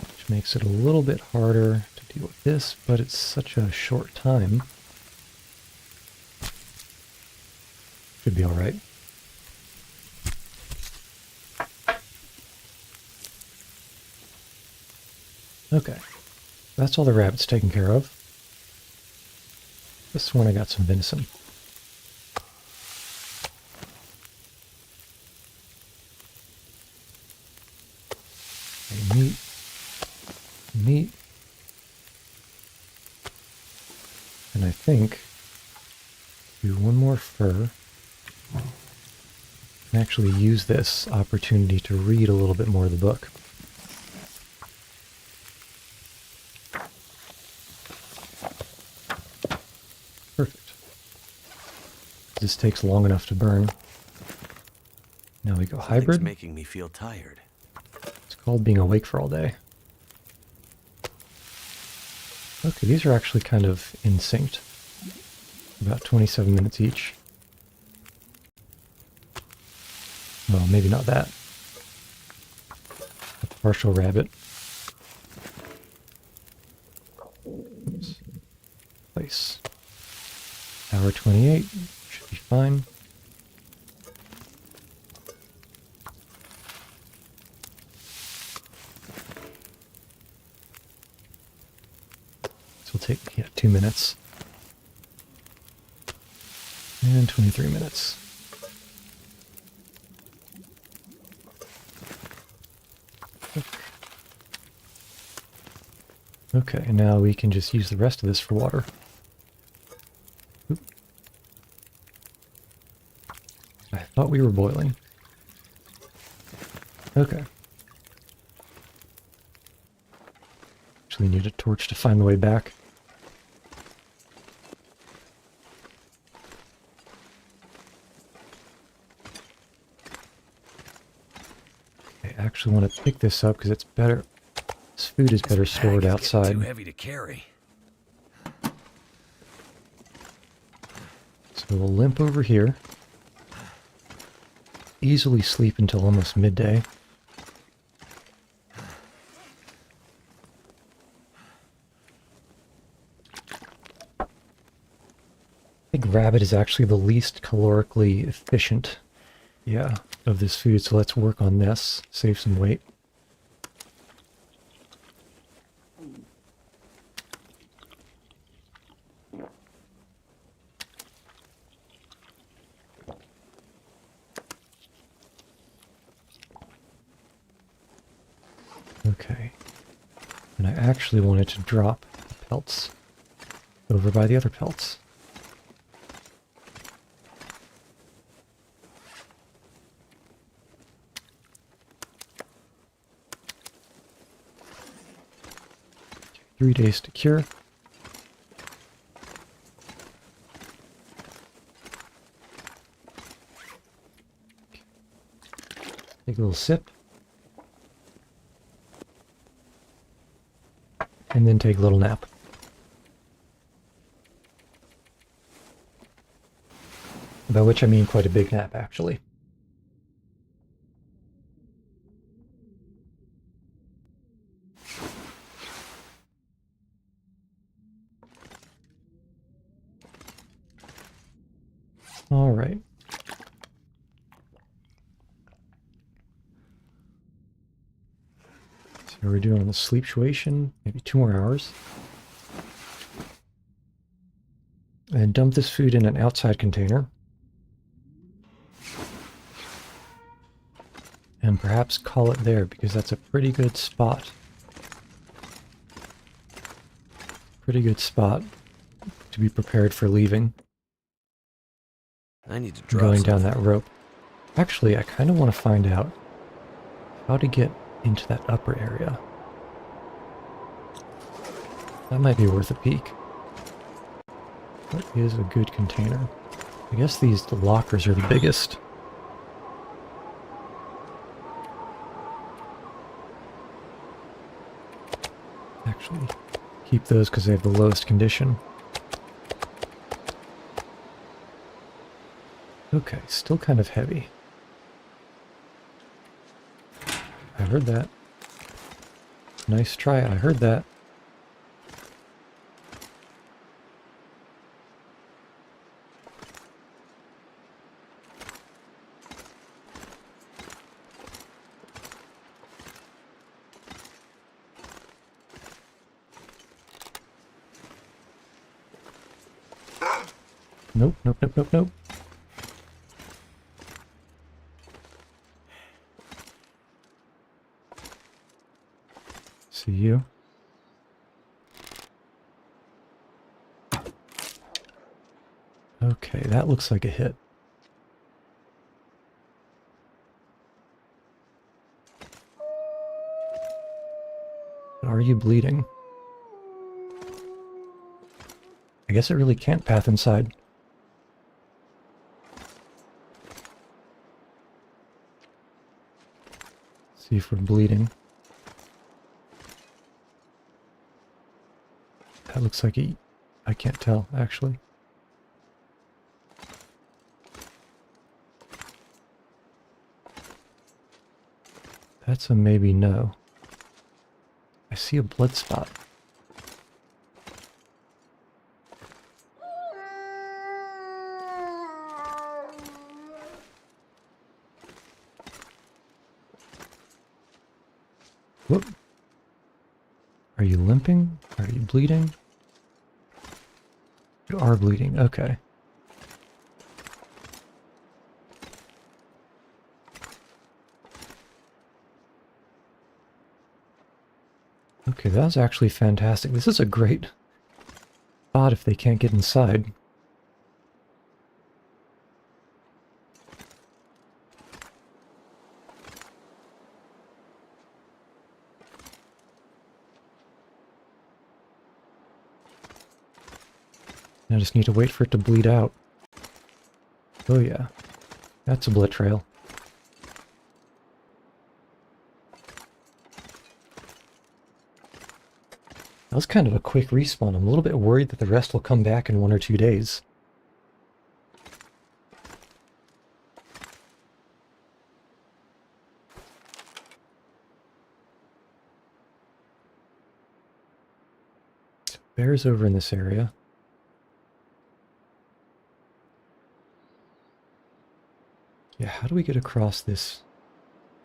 Which makes it a little bit harder to deal with this, but it's such a short time. Should be alright. Okay. That's all the rabbits taken care of. This one I got some venison. Okay, meat. And I think do one more fur. And actually use this opportunity to read a little bit more of the book. Perfect. This takes long enough to burn. Now we go hybrid. Something's making me feel tired. It's called being awake for all day. Okay, these are actually kind of in sync. About 27 minutes each. Well, maybe not that. A partial rabbit. Oops. Place. Hour 28. Should be fine. This will take, 2 minutes. And 23 minutes. Okay, now we can just use the rest of this for water. Oop. I thought we were boiling. Okay. Actually need a torch to find the way back. I actually want to pick this up because it's better. This food is better stored outside. Too heavy to carry. So we'll limp over here. Easily sleep until almost midday. I think rabbit is actually the least calorically efficient, of this food. So let's work on this. Save some weight. Okay. And I actually wanted to drop the pelts over by the other pelts. Okay, 3 days to cure. Take a little sip. And then take a little nap. By which I mean quite a big nap, actually. All right. So we're doing the sleep situation, maybe 2 more hours. And dump this food in an outside container. And perhaps call it there, because that's a pretty good spot. Pretty good spot to be prepared for leaving. I need to drop Going down something. that rope. Actually, I kind of want to find out how to get into that upper area. That might be worth a peek. What is a good container? I guess the lockers are the biggest. Actually, keep those because they have the lowest condition. Okay, still kind of heavy. I heard that. Nice try, I heard that. Nope, nope, nope, nope, nope. See you. Okay, that looks like a hit. Are you bleeding? I guess it really can't path inside. See if we're bleeding. That looks like I can't tell, actually. That's a maybe no. I see a blood spot. Whoop. Are you limping? Are you bleeding? You are bleeding, okay. Okay, that was actually fantastic. This is a great spot if they can't get inside. I just need to wait for it to bleed out. Oh yeah, that's a blood trail. That was kind of a quick respawn. I'm a little bit worried that the rest will come back in 1 or 2 days. So bear's over in this area. Yeah, how do we get across this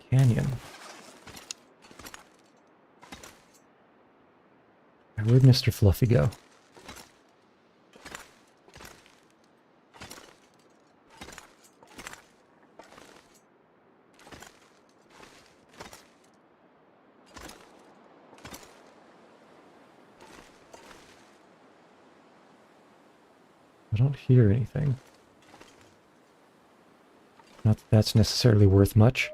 canyon? Where'd Mr. Fluffy go? don't hear anything. Not that that's necessarily worth much.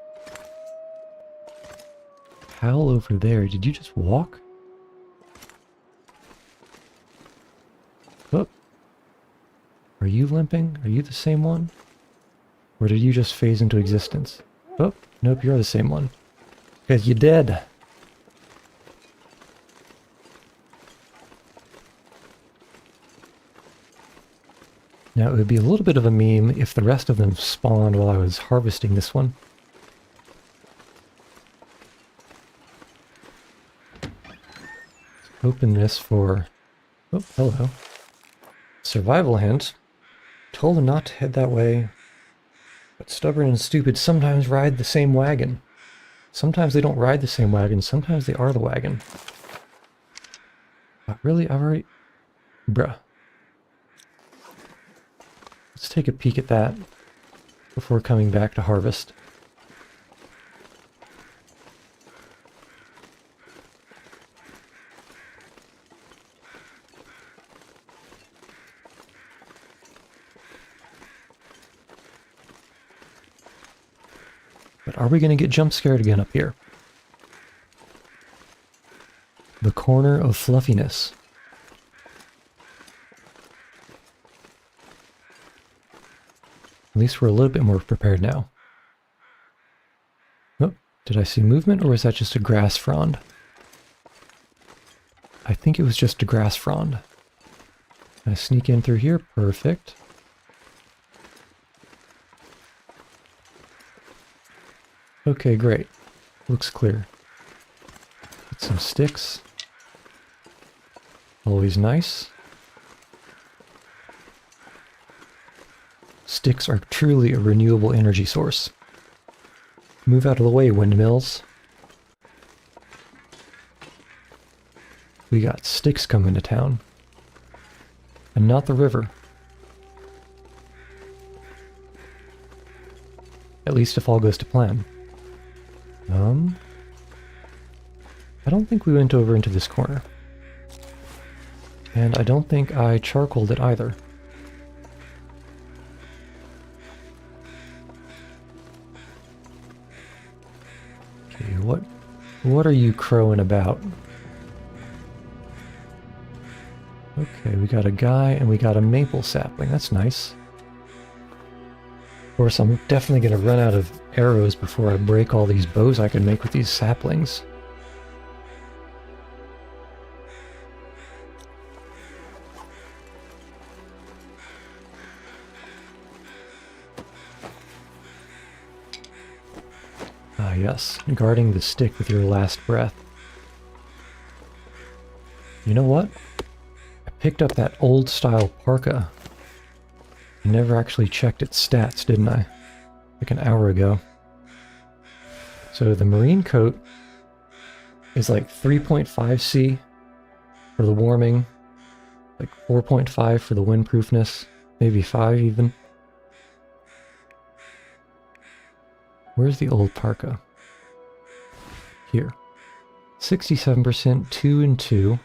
Hal over there, did you just walk? Oh. Are you limping? Are you the same one? Or did you just phase into existence? Oh, nope, you're the same one. Because you're dead. Now, it would be a little bit of a meme if the rest of them spawned while I was harvesting this one. Open this for... Oh, hello. Survival hint. Told him not to head that way, but stubborn and stupid sometimes ride the same wagon. Sometimes they don't ride the same wagon, sometimes they are the wagon. Really? I've already... Bruh. Let's take a peek at that before coming back to harvest. But are we going to get jump scared again up here? The corner of fluffiness. At least we're a little bit more prepared now. Oh, did I see movement, or was that just a grass frond? I think it was just a grass frond. Can I sneak in through here? Perfect. Okay, great. Looks clear. Get some sticks. Always nice. Sticks are truly a renewable energy source. Move out of the way, windmills. We got sticks coming to town. And not the river. At least if all goes to plan. I don't think we went over into this corner. And I don't think I charcoaled it either. Okay, what are you crowing about? Okay, we got a guy and we got a maple sapling. That's nice. Of course, I'm definitely going to run out of arrows before I break all these bows I can make with these saplings. Ah, yes. Guarding the stick with your last breath. You know what? I picked up that old style parka. I never actually checked its stats, didn't I? Like an hour ago. So the marine coat is like 3.5C for the warming, like 4.5 for the windproofness, maybe 5 even. Where's the old parka? Here. 67%, 2 and 2,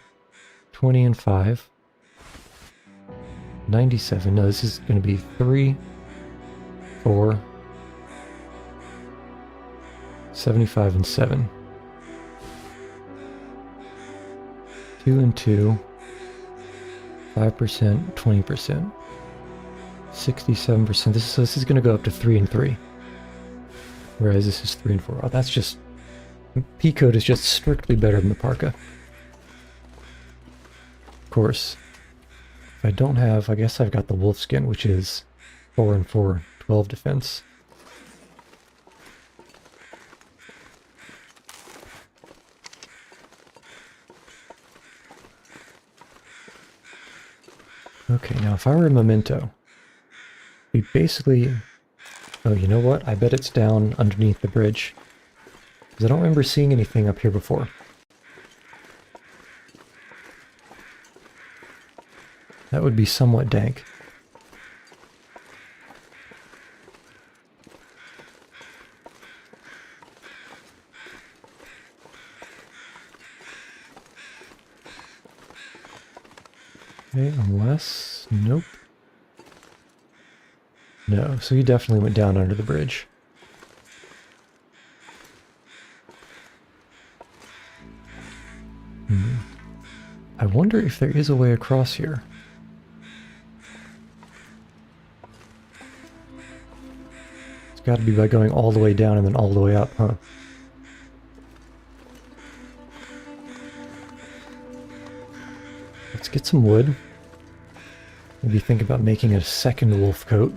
20 and 5. 97. No, this is going to be 3, 4, 75 and 7. 2 and 2, 5%, 20%, 67%. This is going to go up to 3 and 3. Whereas this is 3 and 4. Oh, that's just... P code is just strictly better than the parka. Of course. If I don't have... I guess I've got the wolf skin, which is 4 and 4, 12 defense. Okay, now if I were a memento, we basically... Oh, you know what? I bet it's down underneath the bridge. Because I don't remember seeing anything up here before. That would be somewhat dank. Okay, unless... Nope. No, so he definitely went down under the bridge. I wonder if there is a way across here. It's got to be by going all the way down and then all the way up, huh? Let's get some wood. Maybe think about making a second wolf coat.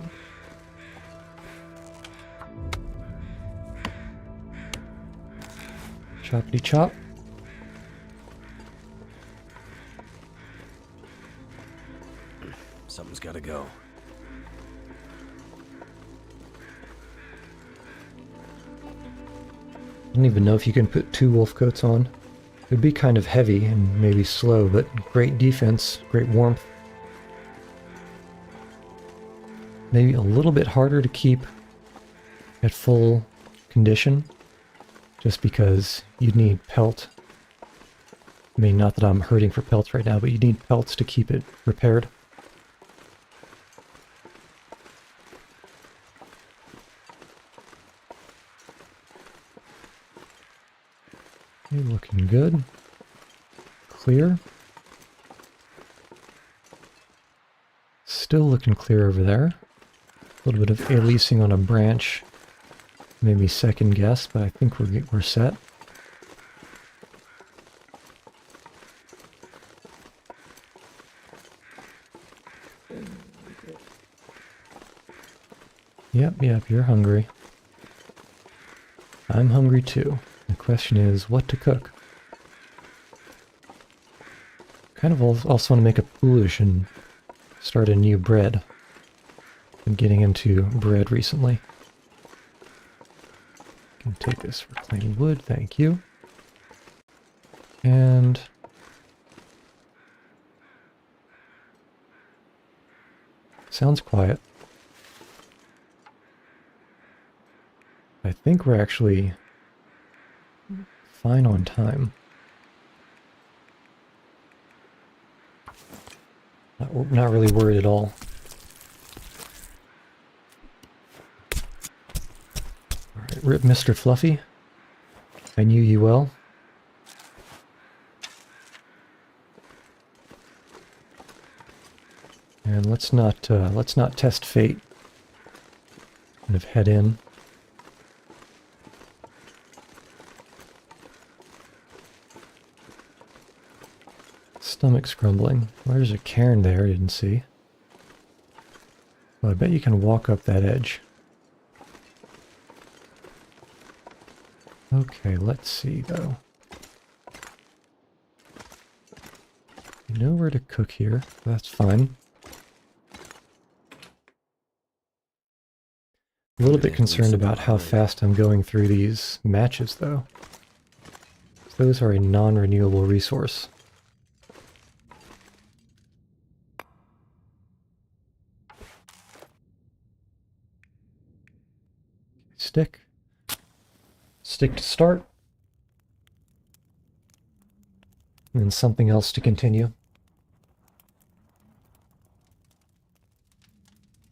Choppity chop. Something's gotta go. I don't even know if you can put 2 wolf coats on. It would be kind of heavy and maybe slow, but great defense, great warmth. Maybe a little bit harder to keep at full condition, just because you'd need pelt. I mean, not that I'm hurting for pelts right now, but you need pelts to keep it repaired. Okay, looking good. Clear. Still looking clear over there. A little bit of aliasing on a branch. Maybe second guess, but I think we're set. Yep, you're hungry. I'm hungry too. The question is, what to cook? Kind of also want to make a foolish and start a new bread. Been getting into bread recently. Can take this for plain wood, thank you. And sounds quiet. I think we're actually fine on time. Not really worried at all. Alright, rip Mr. Fluffy. I knew you well. And let's not test fate. Kind of head in. Stomach's grumbling. There's a cairn there, I didn't see. Well, I bet you can walk up that edge. Okay, let's see though. You know where to cook here, that's fine. A little bit concerned about how fast I'm going through these matches though. Those are a non-renewable resource. Stick. Stick to start. And then something else to continue.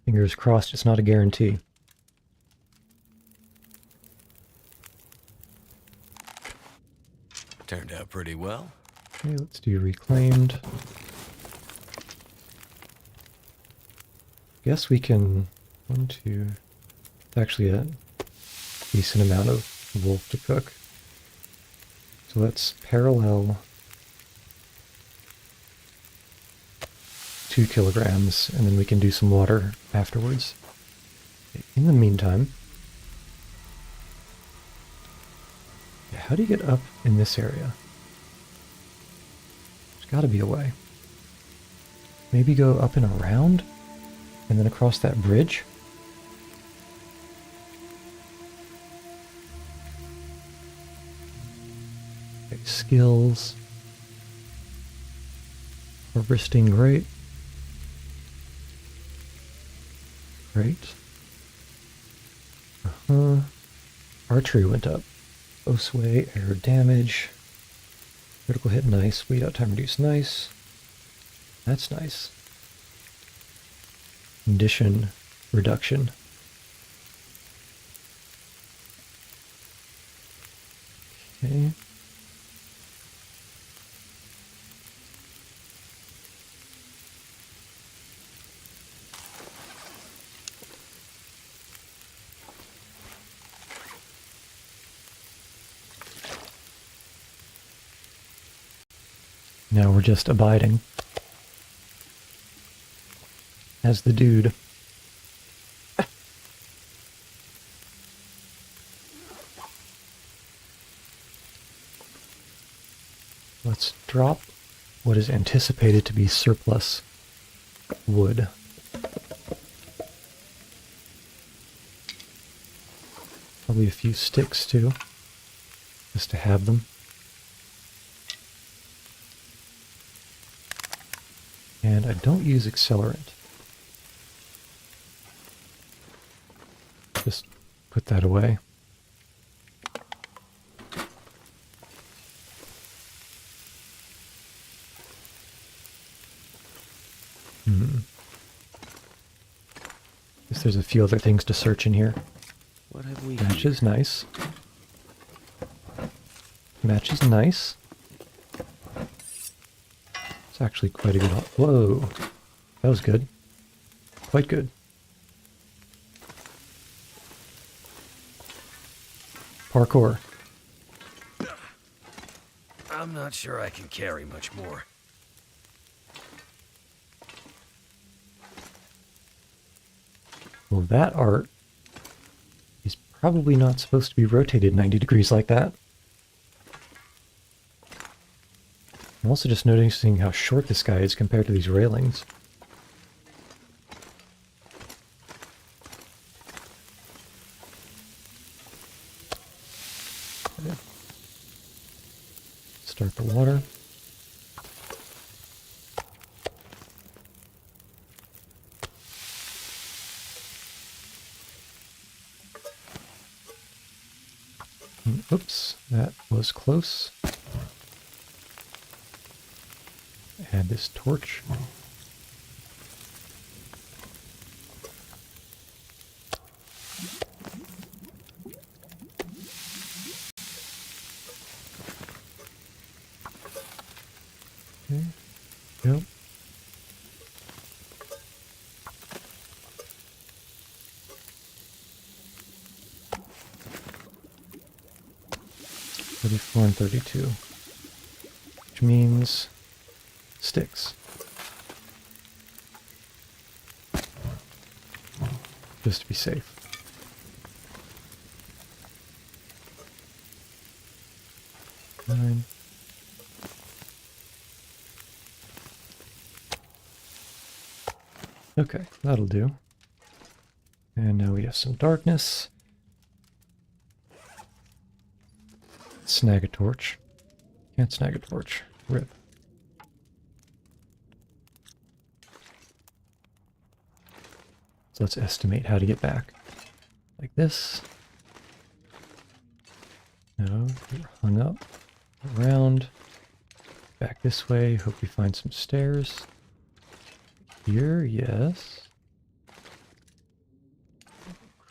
Fingers crossed, it's not a guarantee. Turned out pretty well. Okay, let's do reclaimed. Guess we can... 1, 2... It's actually a decent amount of wolf to cook. So let's parallel 2 kilograms, and then we can do some water afterwards. In the meantime, how do you get up in this area? There's got to be a way. Maybe go up and around, and then across that bridge? Okay, skills. Harvesting, great. Great. Archery went up. Bow sway, air damage. Critical hit, nice. Bleed out time reduced, nice. That's nice. Condition reduction. Okay. Now we're just abiding as the dude. Let's drop what is anticipated to be surplus wood. Probably a few sticks too, just to have them. And I don't use accelerant. Just put that away. Guess there's a few other things to search in here. What have we Match here? is nice. Match is nice. It's actually quite a good... Whoa! That was good. Quite good. Parkour. I'm not sure I can carry much more. Well, that art is probably not supposed to be rotated 90 degrees like that. I'm also just noticing how short this guy is compared to these railings. Okay. Start the water. Oops, that was close. Add this torch. Okay, go. $34 and $32, which means sticks. Just to be safe. Nine. Okay, that'll do. And now we have some darkness. Snag a torch. Can't snag a torch. Rip. So let's estimate how to get back. Like this. No, you're hung up. Around. Back this way. Hope we find some stairs. Here, yes.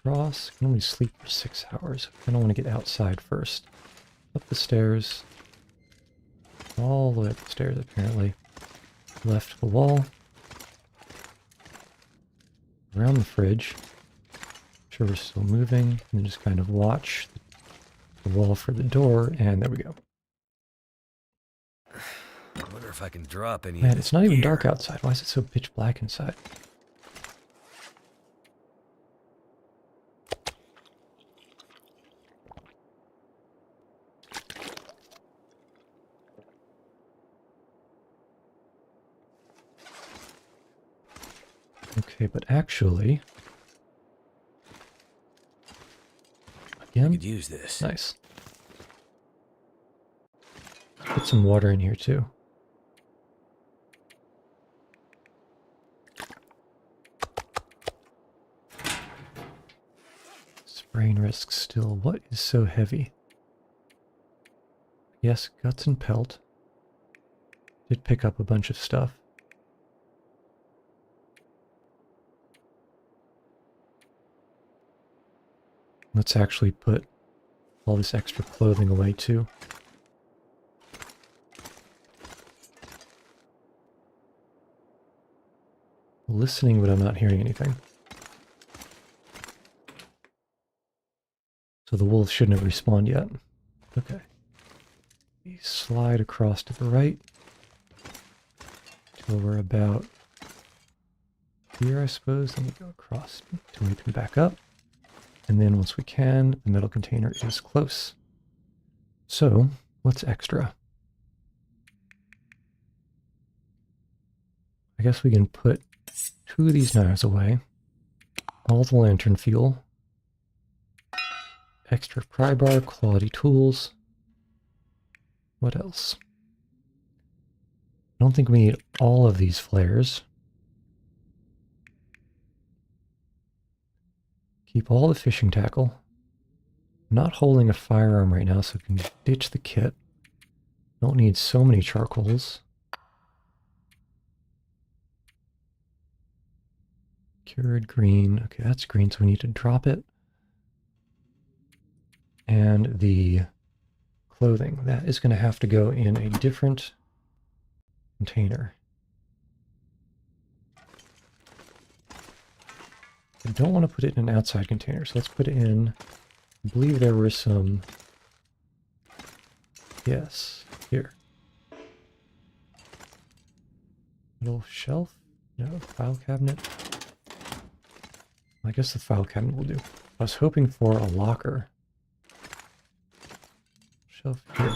Cross. Can only sleep for 6 hours. I don't want to get outside first. Up the stairs. All the way up the stairs, apparently. Left the wall. Around the fridge. Sure we're still moving. And then just kind of watch the wall for the door, and there we go. I wonder if I can drop any. Man, of it's this not even gear. dark outside. Why is it so pitch black inside? Okay, but actually... I Again? could use this. Nice. Put some water in here too. Sprain risk still. What is so heavy? Yes, guts and pelt. Did pick up a bunch of stuff. Let's actually put all this extra clothing away too. Listening, but I'm not hearing anything. So the wolves shouldn't have respawned yet. Okay. We slide across to the right till we're about here, I suppose. Then we go across till we can back up. And then once we can, the metal container is close. So, what's extra? I guess we can put 2 of these knives away. All the lantern fuel. Extra pry bar, quality tools. What else? I don't think we need all of these flares. Keep all the fishing tackle. I'm not holding a firearm right now, so I can ditch the kit. Don't need so many charcoals. Cured green. Okay, that's green, so we need to drop it. And the clothing. That is going to have to go in a different container. I don't want to put it in an outside container, so let's put it in. I believe there were some. Yes, here. Little shelf? No, file cabinet. I guess the file cabinet will do. I was hoping for a locker. Shelf here.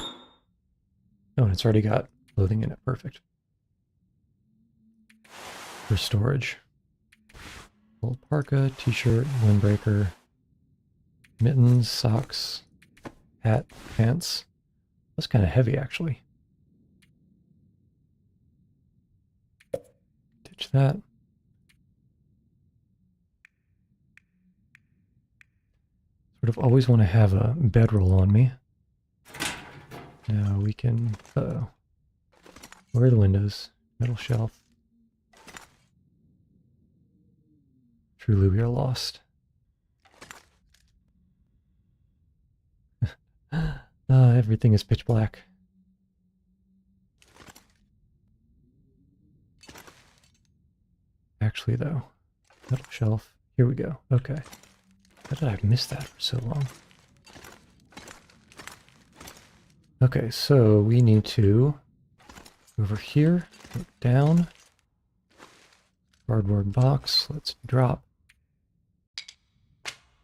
Oh, and it's already got clothing in it. Perfect. For storage. Little parka, t-shirt, windbreaker, mittens, socks, hat, pants. That's kind of heavy, actually. Ditch that. Sort of always want to have a bedroll on me. Now we can, uh-oh. Where are the windows? Metal shelf. Truly we are lost. Everything is pitch black. Actually though, metal shelf. Here we go. Okay. How did I miss that for so long? Okay, so we need to over here, look down, cardboard box. Let's drop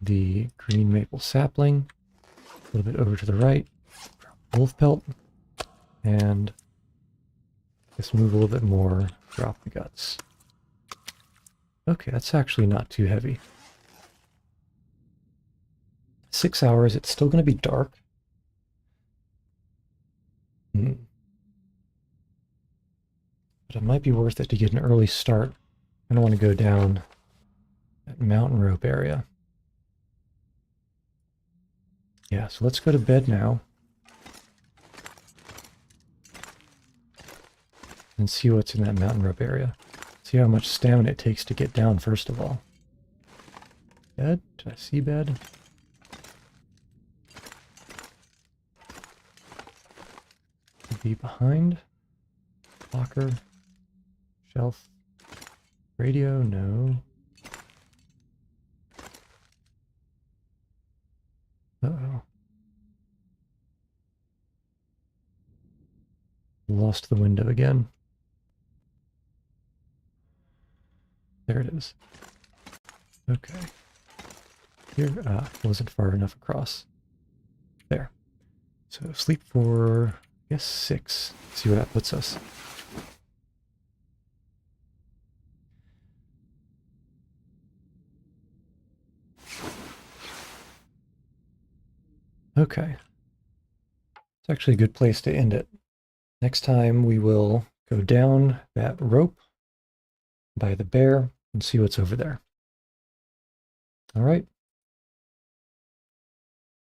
the green maple sapling a little bit over to the right, drop wolf pelt, and just move a little bit more, drop the guts. Okay, that's actually not too heavy. 6 hours, it's still going to be dark. But it might be worth it to get an early start. I don't want to go down that mountain rope area. Yeah, so let's go to bed now. And see what's in that mountain rope area. See how much stamina it takes to get down, first of all. Bed? Did I see bed? Could be behind. Locker. Shelf. Radio? No. Uh-oh. Lost the window again. There it is. Okay. Here, wasn't far enough across. There. So sleep for, I guess, 6. See where that puts us. Okay. It's actually a good place to end it. Next time we will go down that rope by the bear and see what's over there. All right.